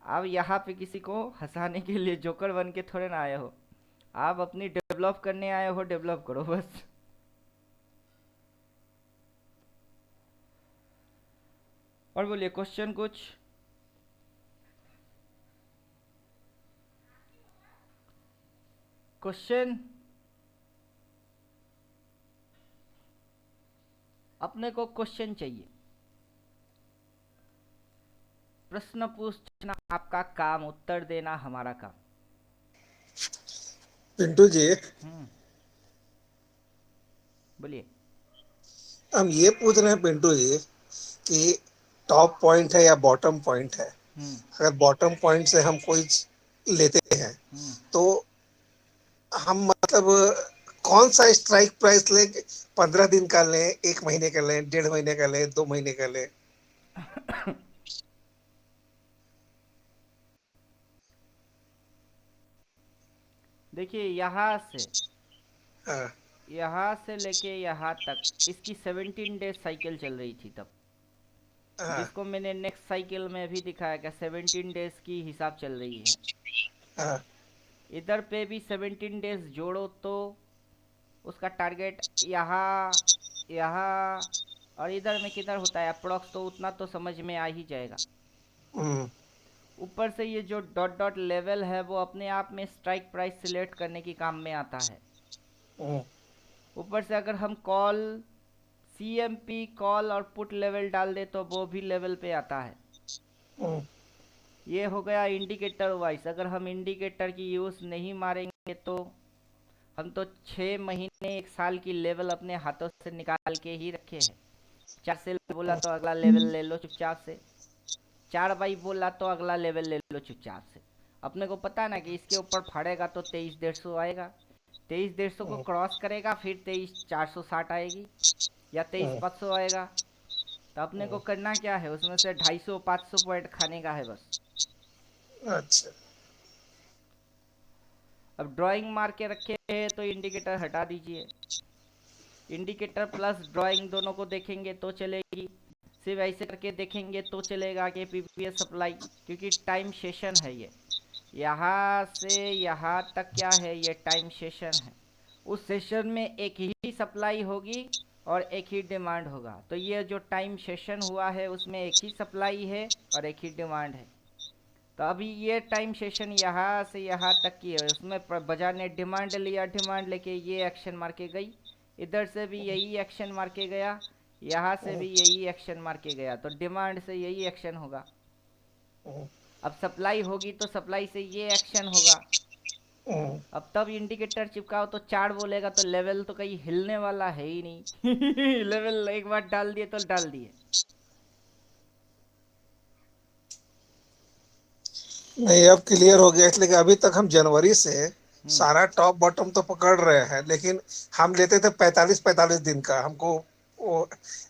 आप यहाँ पे किसी को हंसाने के लिए जोकर बन के थोड़े ना आए हो, आप अपनी डेवलप करने आए हो, डेवलप करो बस। और बोलिए क्वेश्चन कुछ। क्वेश्चन अपने को क्वेश्चन चाहिए, प्रश्न पूछना आपका काम, उत्तर देना हमारा काम। पिंटू जी, हम्म, बोलिए। हम ये पूछ रहे हैं पिंटू जी कि टॉप पॉइंट है या बॉटम पॉइंट है। हम्म। अगर बॉटम पॉइंट से हम कोई लेते हैं हम्म। तो हम मतलब कौन सा स्ट्राइक प्राइस लें? 15 दिन का लें, 1 महीने का लें, 1.5 महीने का लें, 2 महीने का लें? देखिए, हाँ, यहाँ से लेके यहाँ तक इसकी 17 डेज साइकिल चल रही थी तब, हाँ, जिसको मैंने नेक्स्ट साइकिल में भी दिखाया कि 17 डेज की हिसाब चल रही है। हाँ, इधर पे भी 17 डेज जोड़ो तो उसका टारगेट यहाँ, यहाँ और इधर में किधर होता है अप्रोक्स, तो उतना तो समझ में आ ही जाएगा। हम्म, ऊपर से ये जो डॉट डॉट लेवल है वो अपने आप में स्ट्राइक प्राइस सिलेक्ट करने की काम में आता है। हम्म, ऊपर से अगर हम कॉल CMP कॉल और पुट लेवल डाल दे तो वो भी लेवल पे आता है। हम्म, ये हो गया इंडिकेटर वाइज। अगर हम इंडिकेटर की यूज़ नहीं मारेंगे तो हम तो 6 महीने 1 साल की लेवल अपने हाथों से निकाल के ही रखे हैं। 4 से बोला तो अगला लेवल ले लो चुपचाप से, 4 बाई बोला तो अगला लेवल ले लो चुपचाप से। अपने को पता है ना कि इसके ऊपर फाड़ेगा तो 23,150 आएगा, 23,150 को क्रॉस करेगा फिर 23,460 आएगी या हम्म, 23,500 आएगा। तो अपने को करना क्या है, उसमें से 250-500 पॉइंट खाने का है बस। अच्छा, अब ड्राइंग मार के रखे हैं तो इंडिकेटर हटा दीजिए, इंडिकेटर प्लस ड्राइंग दोनों को देखेंगे तो चलेगी। सिर्फ ऐसे करके देखेंगे तो चलेगा कि पीपीएस सप्लाई, क्योंकि टाइम सेशन है ये। यहाँ से यहाँ तक क्या है, ये टाइम सेशन है। उस सेशन में एक ही सप्लाई होगी और एक ही डिमांड होगा। तो ये जो टाइम सेशन हुआ है उसमें एक ही सप्लाई है और एक ही डिमांड है। तो अभी ये टाइम सेशन यहाँ से यहाँ तक की है, उसमें बाजार ने डिमांड लिया, डिमांड लेके ये एक्शन मार के गई, इधर से भी यही एक्शन मार के गया, यहाँ से भी यही एक्शन मार के गया, तो डिमांड से यही एक्शन होगा। अब सप्लाई होगी तो सप्लाई से ये एक्शन होगा। हम्म। अब तब इंडिकेटर चिपकाओ तो 4 बोलेगा तो लेवल तो कहीं हिलने वाला है ही नहीं। लेवल एक बार डाल दिए तो डाल दिए। नहीं, अब क्लियर हो गया। इसलिए कि अभी तक हम जनवरी से हम्म। सारा टॉप बॉटम तो पकड़ रहे हैं, लेकिन हम लेते थे 45-45 दिन का। हमको वो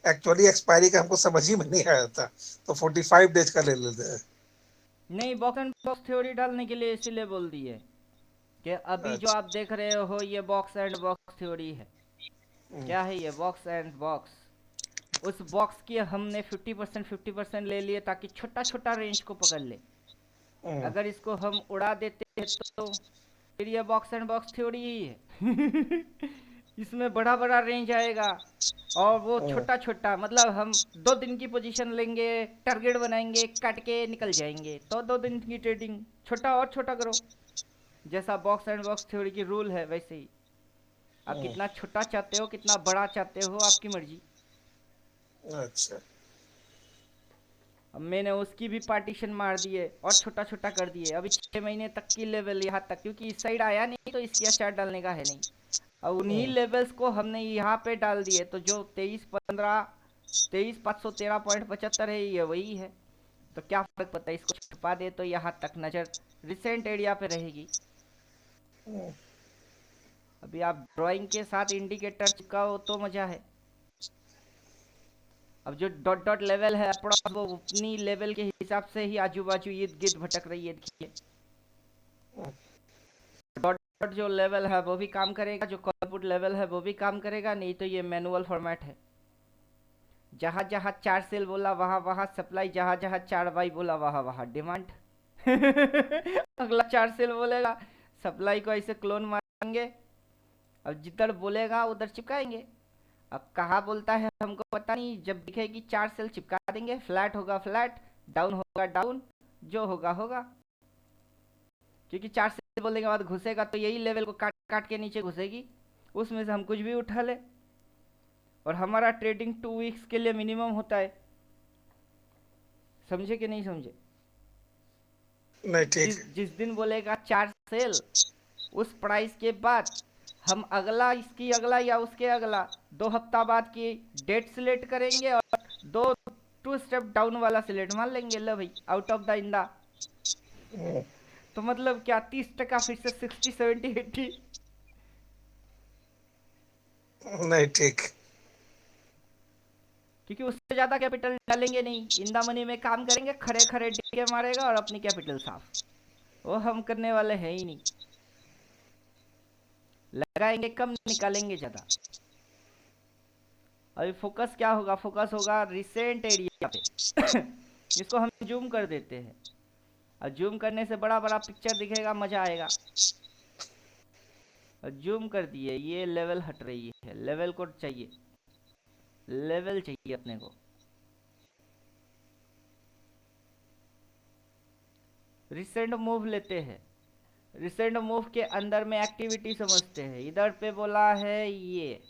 एक्चुअली एक्सपायरी का हमको समझ ही में नहीं आया था, तो 45 डेज का ले लेते हैं। नहीं, बॉक्स एंड बॉक्स थ्योरी डालने के लिए इसीलिए बोल दिए कि अभी जो अच्छा। आप देख रहे हो ये बॉक्स एंड बॉक्स थ्योरी है। हम्म, क्या है ये बॉक्स एंड बॉक्स? उस बॉक्स की हमने 50% ले लिए ताकि छोटा छोटा रेंज को पकड़ ले। हम्म, अगर इसको हम उड़ा देते हैं तो फिर ये बॉक्स एंड बॉक्स थ्योरी ही है। इसमें बड़ा बड़ा रेंज आएगा और वो छोटा छोटा, मतलब हम 2 दिन की पोजीशन लेंगे, टारगेट बनाएंगे, काट के निकल जाएंगे। तो 2 दिन की ट्रेडिंग छोटा और छोटा करो, जैसा बॉक्स एंड बॉक्स थ्योरी की रूल है वैसे ही। आप कितना छोटा चाहते हो कितना बड़ा चाहते हो आपकी मर्जी। अच्छा। अब मैंने उसकी भी पार्टीशन मार दिए और छोटा छोटा कर दिए। अभी 6 महीने तक की लेवल यहाँ तक, क्योंकि इस साइड आया नहीं तो इसकी चार्ट डालने का है नहीं। अब उन्हीं लेवल्स को हमने यहाँ पे डाल दिए, तो जो 23,513.75 है ये वही है। तो क्या फर्क पड़ता है, इसको छुपा दे तो यहाँ तक नजर रिसेंट एरिया पे रहेगी। अभी आप ड्राइंग के साथ इंडिकेटर चिपकाओ तो मजा है। अब जो डॉट डॉट लेवल है अपना, वो अपनी लेवल के हिसाब से ही आजू बाजू इर्द गिर्द भटक रही है, देखिए। डॉट डॉट जो लेवल है वो भी काम करेगा, जो कॉलपुट लेवल है वो भी काम करेगा, नहीं तो ये मैनुअल फॉर्मेट है। जहां जहां 4 सेल बोला वहां वहां सप्लाई, जहां जहां 4 बाई बोला वहां वहां डिमांड। अगला 4 सेल बोलेगा, सप्लाई को ऐसे क्लोन मारेंगे, अब जिधर बोलेगा उधर चिपकाएंगे। अब कहाँ बोलता है हमको पता नहीं, जब दिखेगी 4 सेल चिपका देंगे, फ्लैट होगा फ्लैट, डाउन होगा डाउन, जो होगा होगा। क्योंकि 4 सेल बोलने के बाद घुसेगा तो यही लेवल को काट काट के नीचे घुसेगी, उसमें से हम कुछ भी उठा ले। और हमारा ट्रेडिंग 2 वीक्स के लिए मिनिमम होता है, समझे कि नहीं समझे। नहीं ठीक। जिस दिन बोलेगा 4 सेल, उस प्राइस के बाद हम अगला, इसकी अगला या उसके अगला 2 हफ्ता बाद की डेट सिलेक्ट करेंगे और 2 स्टेप डाउन वाला सिलेक्ट मान लेंगे। लो भाई, आउट ऑफ द इंदा। तो मतलब क्या 30% फिर से 60 70 80। नहीं ठीक। क्योंकि उससे ज्यादा कैपिटल डालेंगे नहीं, इंदा मनी में काम करेंगे, खड़े खड़े डीके मारेगा और अपनी कैपिटल साफ। वो हम करने वाले हैं ही नहीं, लगाएंगे कम निकालेंगे ज्यादा। अभी फोकस क्या होगा, फोकस होगा रिसेंट एरिया पे। इसको हम जूम कर देते हैं, और जूम करने से बड़ा बड़ा पिक्चर दिखेगा, मजा आएगा। और जूम कर दिए, ये लेवल हट रही है, लेवल को चाहिए, लेवल चाहिए अपने को। रिसेंट मूव लेते हैं, रिसेंट मूव के अंदर में एक्टिविटी समझते हैं। इधर पे बोला है ये,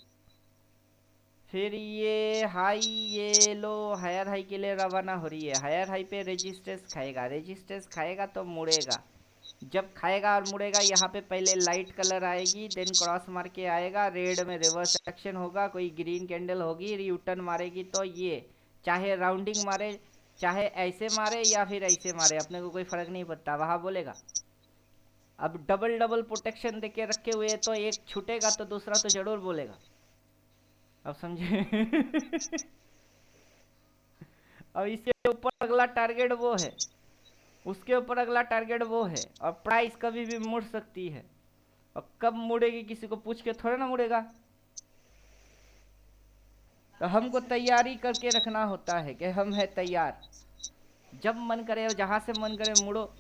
फिर ये हाई, ये लो, हायर हाई के लिए रवाना हो रही है। हायर हाई पे रेजिस्टेंस खाएगा, रेजिस्टेंस खाएगा तो मुड़ेगा। जब खाएगा और मुड़ेगा, यहाँ पे पहले लाइट कलर आएगी, देन क्रॉस मार के आएगा, रेड में रिवर्स एक्शन होगा, कोई ग्रीन कैंडल होगी, रीटर्न मारेगी। तो ये चाहे राउंडिंग मारे, चाहे ऐसे मारे या फिर ऐसे मारे, अपने को कोई फर्क नहीं पड़ता, वहां बोलेगा। अब डबल डबल प्रोटेक्शन देके रखे हुए, तो एक छूटेगा तो दूसरा तो जरूर बोलेगा। अब समझे। अब इसके ऊपर अगला टारगेट वो है, उसके ऊपर अगला टारगेट वो है, और प्राइस कभी भी मुड़ सकती है। और कब मुड़ेगी किसी को पूछ के थोड़ा ना मुड़ेगा। तो हमको तैयारी करके रखना होता है कि हम है तैयार, जब मन करे और जहां से मन करे मुड़ो।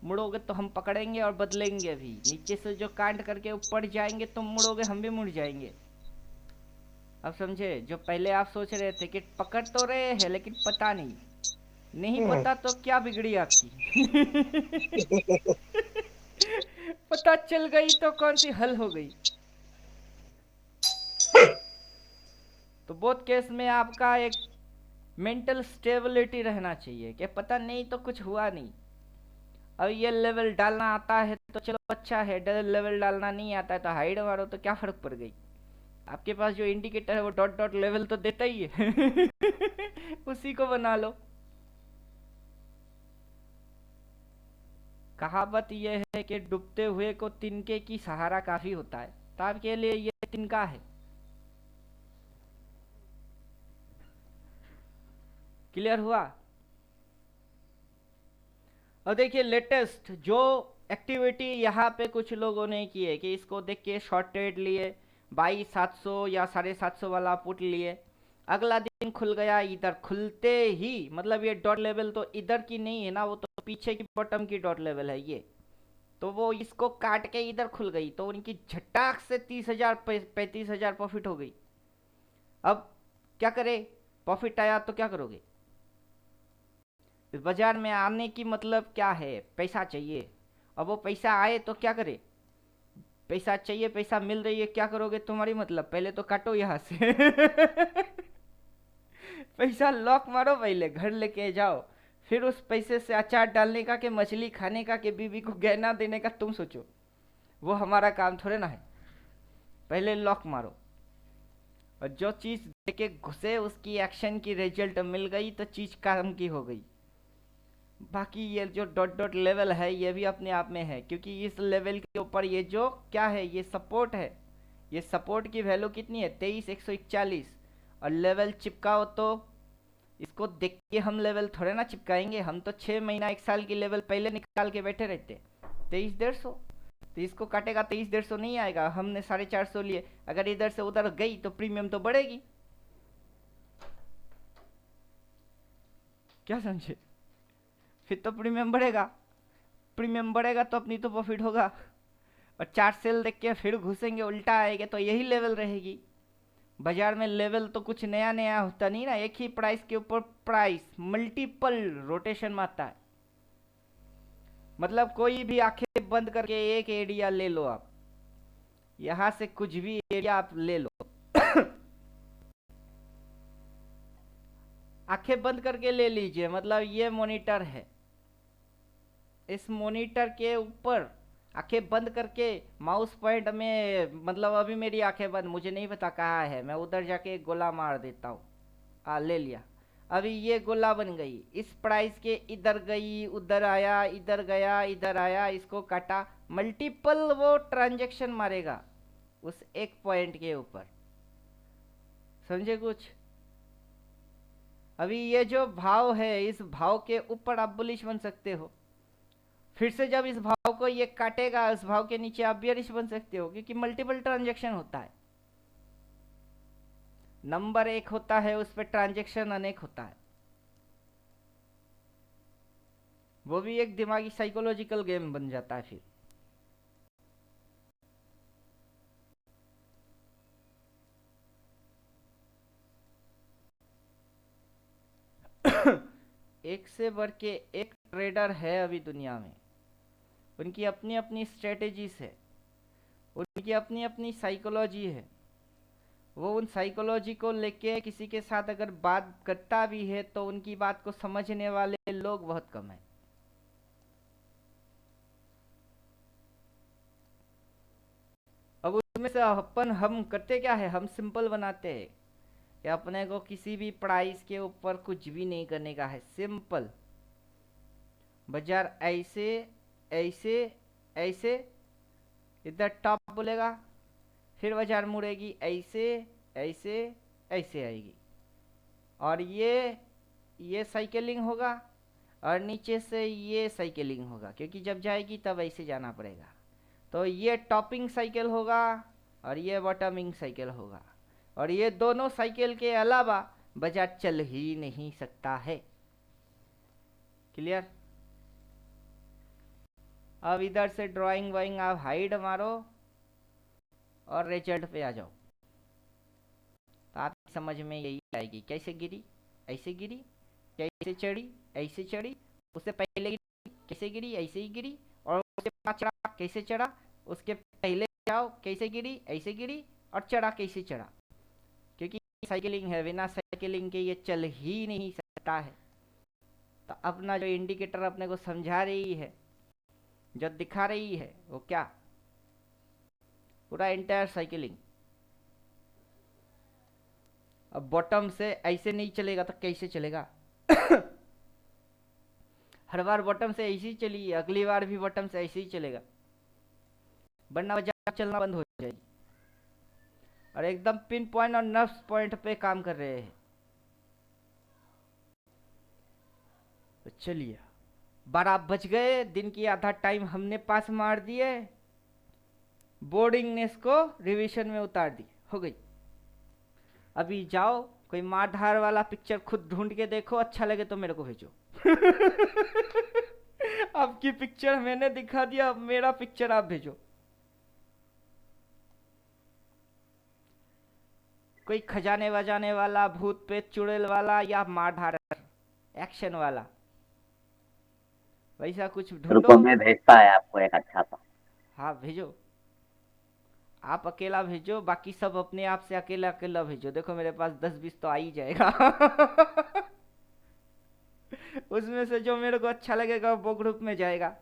मुड़ोगे तो हम पकड़ेंगे और बदलेंगे भी, नीचे से जो कांड करके ऊपर जाएंगे तुम मुड़ोगे, हम भी मुड़ जाएंगे। अब समझे, जो पहले आप सोच रहे थे कि पकड़ तो रहे हैं लेकिन पता नहीं, नहीं पता तो क्या बिगड़ी आपकी। पता चल गई तो कौन सी हल हो गई। तो बोथ केस में आपका एक मेंटल स्टेबिलिटी रहना चाहिए कि पता नहीं तो कुछ हुआ नहीं। अब ये लेवल डालना आता है तो चलो अच्छा है, लेवल डालना नहीं आता है तो हाइड मारो, तो क्या फर्क पड़ गई। आपके पास जो इंडिकेटर है वो डॉट डॉट लेवल तो देता ही है। उसी को बना लो। कहावत यह है कि डूबते हुए को तिनके की सहारा काफी होता है, तो आपके लिए ये तिनका है। क्लियर हुआ। और देखिए लेटेस्ट जो एक्टिविटी यहाँ पे कुछ लोगों ने की है कि इसको देख के शॉर्ट ट्रेड लिए, 22,700 या 750 वाला पुट लिए, अगला दिन खुल गया इधर, खुलते ही मतलब ये डॉट लेवल तो इधर की नहीं है ना, वो तो पीछे की बॉटम की डॉट लेवल है ये, तो वो इसको काट के इधर खुल गई, तो उनकी झटाक से 30,000 35,000 प्रॉफिट हो गई। अब क्या करे, प्रॉफिट आया तो क्या करोगे? इस बाजार में आने की मतलब क्या है? पैसा चाहिए। अब वो पैसा आए तो क्या करे? पैसा चाहिए, पैसा मिल रही है, क्या करोगे? तुम्हारी मतलब पहले तो काटो यहाँ से पैसा लॉक मारो, पहले घर लेके जाओ, फिर उस पैसे से अचार डालने का, के मछली खाने का, के बीवी को गहना देने का तुम सोचो। वो हमारा काम थोड़े ना है। पहले लॉक मारो, और जो चीज़ देके घुसे उसकी एक्शन की रिजल्ट मिल गई तो चीज़ काम की हो गई। बाकी ये जो डॉट डॉट लेवल है ये भी अपने आप में है, क्योंकि इस लेवल के ऊपर ये जो क्या है, ये सपोर्ट है। ये सपोर्ट की वैल्यू कितनी है? 23,141। और लेवल चिपकाओ तो इसको देख के हम लेवल थोड़े ना चिपकाएंगे, हम तो 6 महीना 1 साल की लेवल पहले निकाल के बैठे रहते। 23,150 तो इसको काटेगा 23,150 नहीं आएगा। हमने 450 लिए, अगर इधर से उधर गई तो प्रीमियम तो बढ़ेगी। क्या समझे? फिर तो प्रीमियम बढ़ेगा, प्रीमियम बढ़ेगा तो अपनी तो प्रॉफिट होगा। और 4 सेल देख के फिर घुसेंगे, उल्टा आएंगे तो यही लेवल रहेगी। बाजार में लेवल तो कुछ नया नया होता नहीं ना, एक ही प्राइस के ऊपर प्राइस मल्टीपल रोटेशन में आता है। मतलब कोई भी आंखें बंद करके एक एरिया ले लो, आप यहां से कुछ भी एरिया आप ले लो आंखें बंद करके ले लीजिए। मतलब ये मॉनिटर है, इस मॉनिटर के ऊपर आंखें बंद करके माउस पॉइंट में, मतलब अभी मेरी आंखें बंद, मुझे नहीं पता कहाँ है, मैं उधर जाके एक गोला मार देता हूँ। ले लिया, अभी ये गोला बन गई, इस प्राइस के इधर गई, उधर आया, इधर गया, इधर आया, इसको काटा, मल्टीपल वो ट्रांजैक्शन मारेगा उस एक पॉइंट के ऊपर। समझे कुछ? अभी ये जो भाव है, इस भाव के ऊपर आप बुलिश बन सकते हो। फिर से जब इस भाव को ये काटेगा, इस भाव के नीचे आप बियरिश बन सकते हो, क्योंकि मल्टीपल ट्रांजैक्शन होता है। नंबर एक होता है, उस पर ट्रांजैक्शन अनेक होता है। वो भी एक दिमागी साइकोलॉजिकल गेम बन जाता है फिर। एक से बढ़ के एक ट्रेडर है अभी दुनिया में, उनकी अपनी अपनी स्ट्रेटेजीज है, उनकी अपनी अपनी साइकोलॉजी है। वो उन साइकोलॉजी को लेके किसी के साथ अगर बात करता भी है तो उनकी बात को समझने वाले लोग बहुत कम है। अब उसमें से हम करते क्या है, हम सिंपल बनाते हैं कि अपने को किसी भी प्राइस के ऊपर कुछ भी नहीं करने का है। सिंपल, बाजार ऐसे ऐसे ऐसे, इधर टॉप बोलेगा, फिर बाजार मुड़ेगी, ऐसे ऐसे ऐसे आएगी, और ये साइकिलिंग होगा, और नीचे से ये साइकिलिंग होगा, क्योंकि जब जाएगी तब ऐसे जाना पड़ेगा। तो ये टॉपिंग साइकिल होगा और ये बॉटमिंग साइकिल होगा, और ये दोनों साइकिल के अलावा बाजार चल ही नहीं सकता है। क्लियर? अब इधर से ड्राइंग वाइंग आप हाइड मारो और रिजल्ट पे आ जाओ, तो आप समझ में यही आएगी। कैसे गिरी, ऐसे गिरी, कैसे चढ़ी, ऐसे चढ़ी, उससे पहले गिरी, कैसे गिरी, ऐसे ही गिरी, और उसके बाद चढ़ा, कैसे चढ़ा, उसके पहले जाओ, कैसे गिरी, ऐसे गिरी, और चढ़ा, कैसे चढ़ा। क्योंकि साइकिलिंग है, बिना साइकिलिंग के ये चल ही नहीं सकता है। तो अपना जो इंडिकेटर अपने को समझा रही है, जो दिखा रही है, वो क्या, पूरा एंटायर साइकिलिंग। अब बॉटम से ऐसे नहीं चलेगा तो कैसे चलेगा हर बार बॉटम से ऐसे ही चली, अगली बार भी बॉटम से ऐसे ही चलेगा, वरना बाजार चलना बंद हो जाएगी। और एकदम पिन पॉइंट और नर्व्स पॉइंट पे काम कर रहे हैं। तो चलिए, 12 बज गए, दिन की आधा टाइम हमने पास मार दिए, बोर्डिंगनेस को रिवीजन में उतार दी, हो गई। अभी जाओ कोई मारधार वाला पिक्चर खुद ढूंढ के देखो, अच्छा लगे तो मेरे को भेजो आपकी पिक्चर मैंने दिखा दिया, अब मेरा पिक्चर आप भेजो। कोई खजाने वजाने वाला, भूत प्रेत चुड़ैल वाला, या मार धाड़ एक्शन वाला, वैसा कुछ रुको ढूंढो। मैं भेजता है आपको एक अच्छा सा। हाँ भेजो, आप अकेला भेजो, बाकी सब अपने आप से अकेला अकेला भेजो। देखो मेरे पास 10-20 तो आ ही जाएगा। उसमें से जो मेरे को अच्छा लगेगा वो ग्रुप में जाएगा,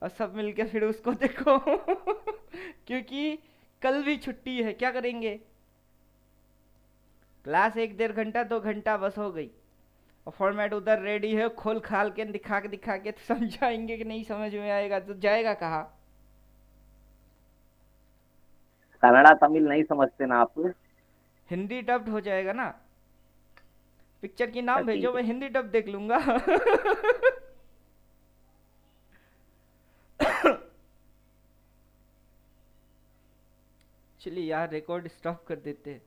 और सब मिलके फिर उसको देखो। क्योंकि कल भी छुट्टी है, क्या करेंगे? क्लास 1-1.5 घंटा 2 घंटा बस हो गई, और फॉर्मेट उधर रेडी है, खोल खाल के दिखा के तो समझाएंगे कि नहीं समझ में आएगा तो जाएगा कहाँ? कन्नड़ा तमिल नहीं समझते ना आप? हिंदी डब्ड हो जाएगा ना। पिक्चर की अच्छा नाम भेजो, ठीक मैं है। हिंदी डब देख लूंगा। चलिए यार, रिकॉर्ड स्टॉप कर देते हैं।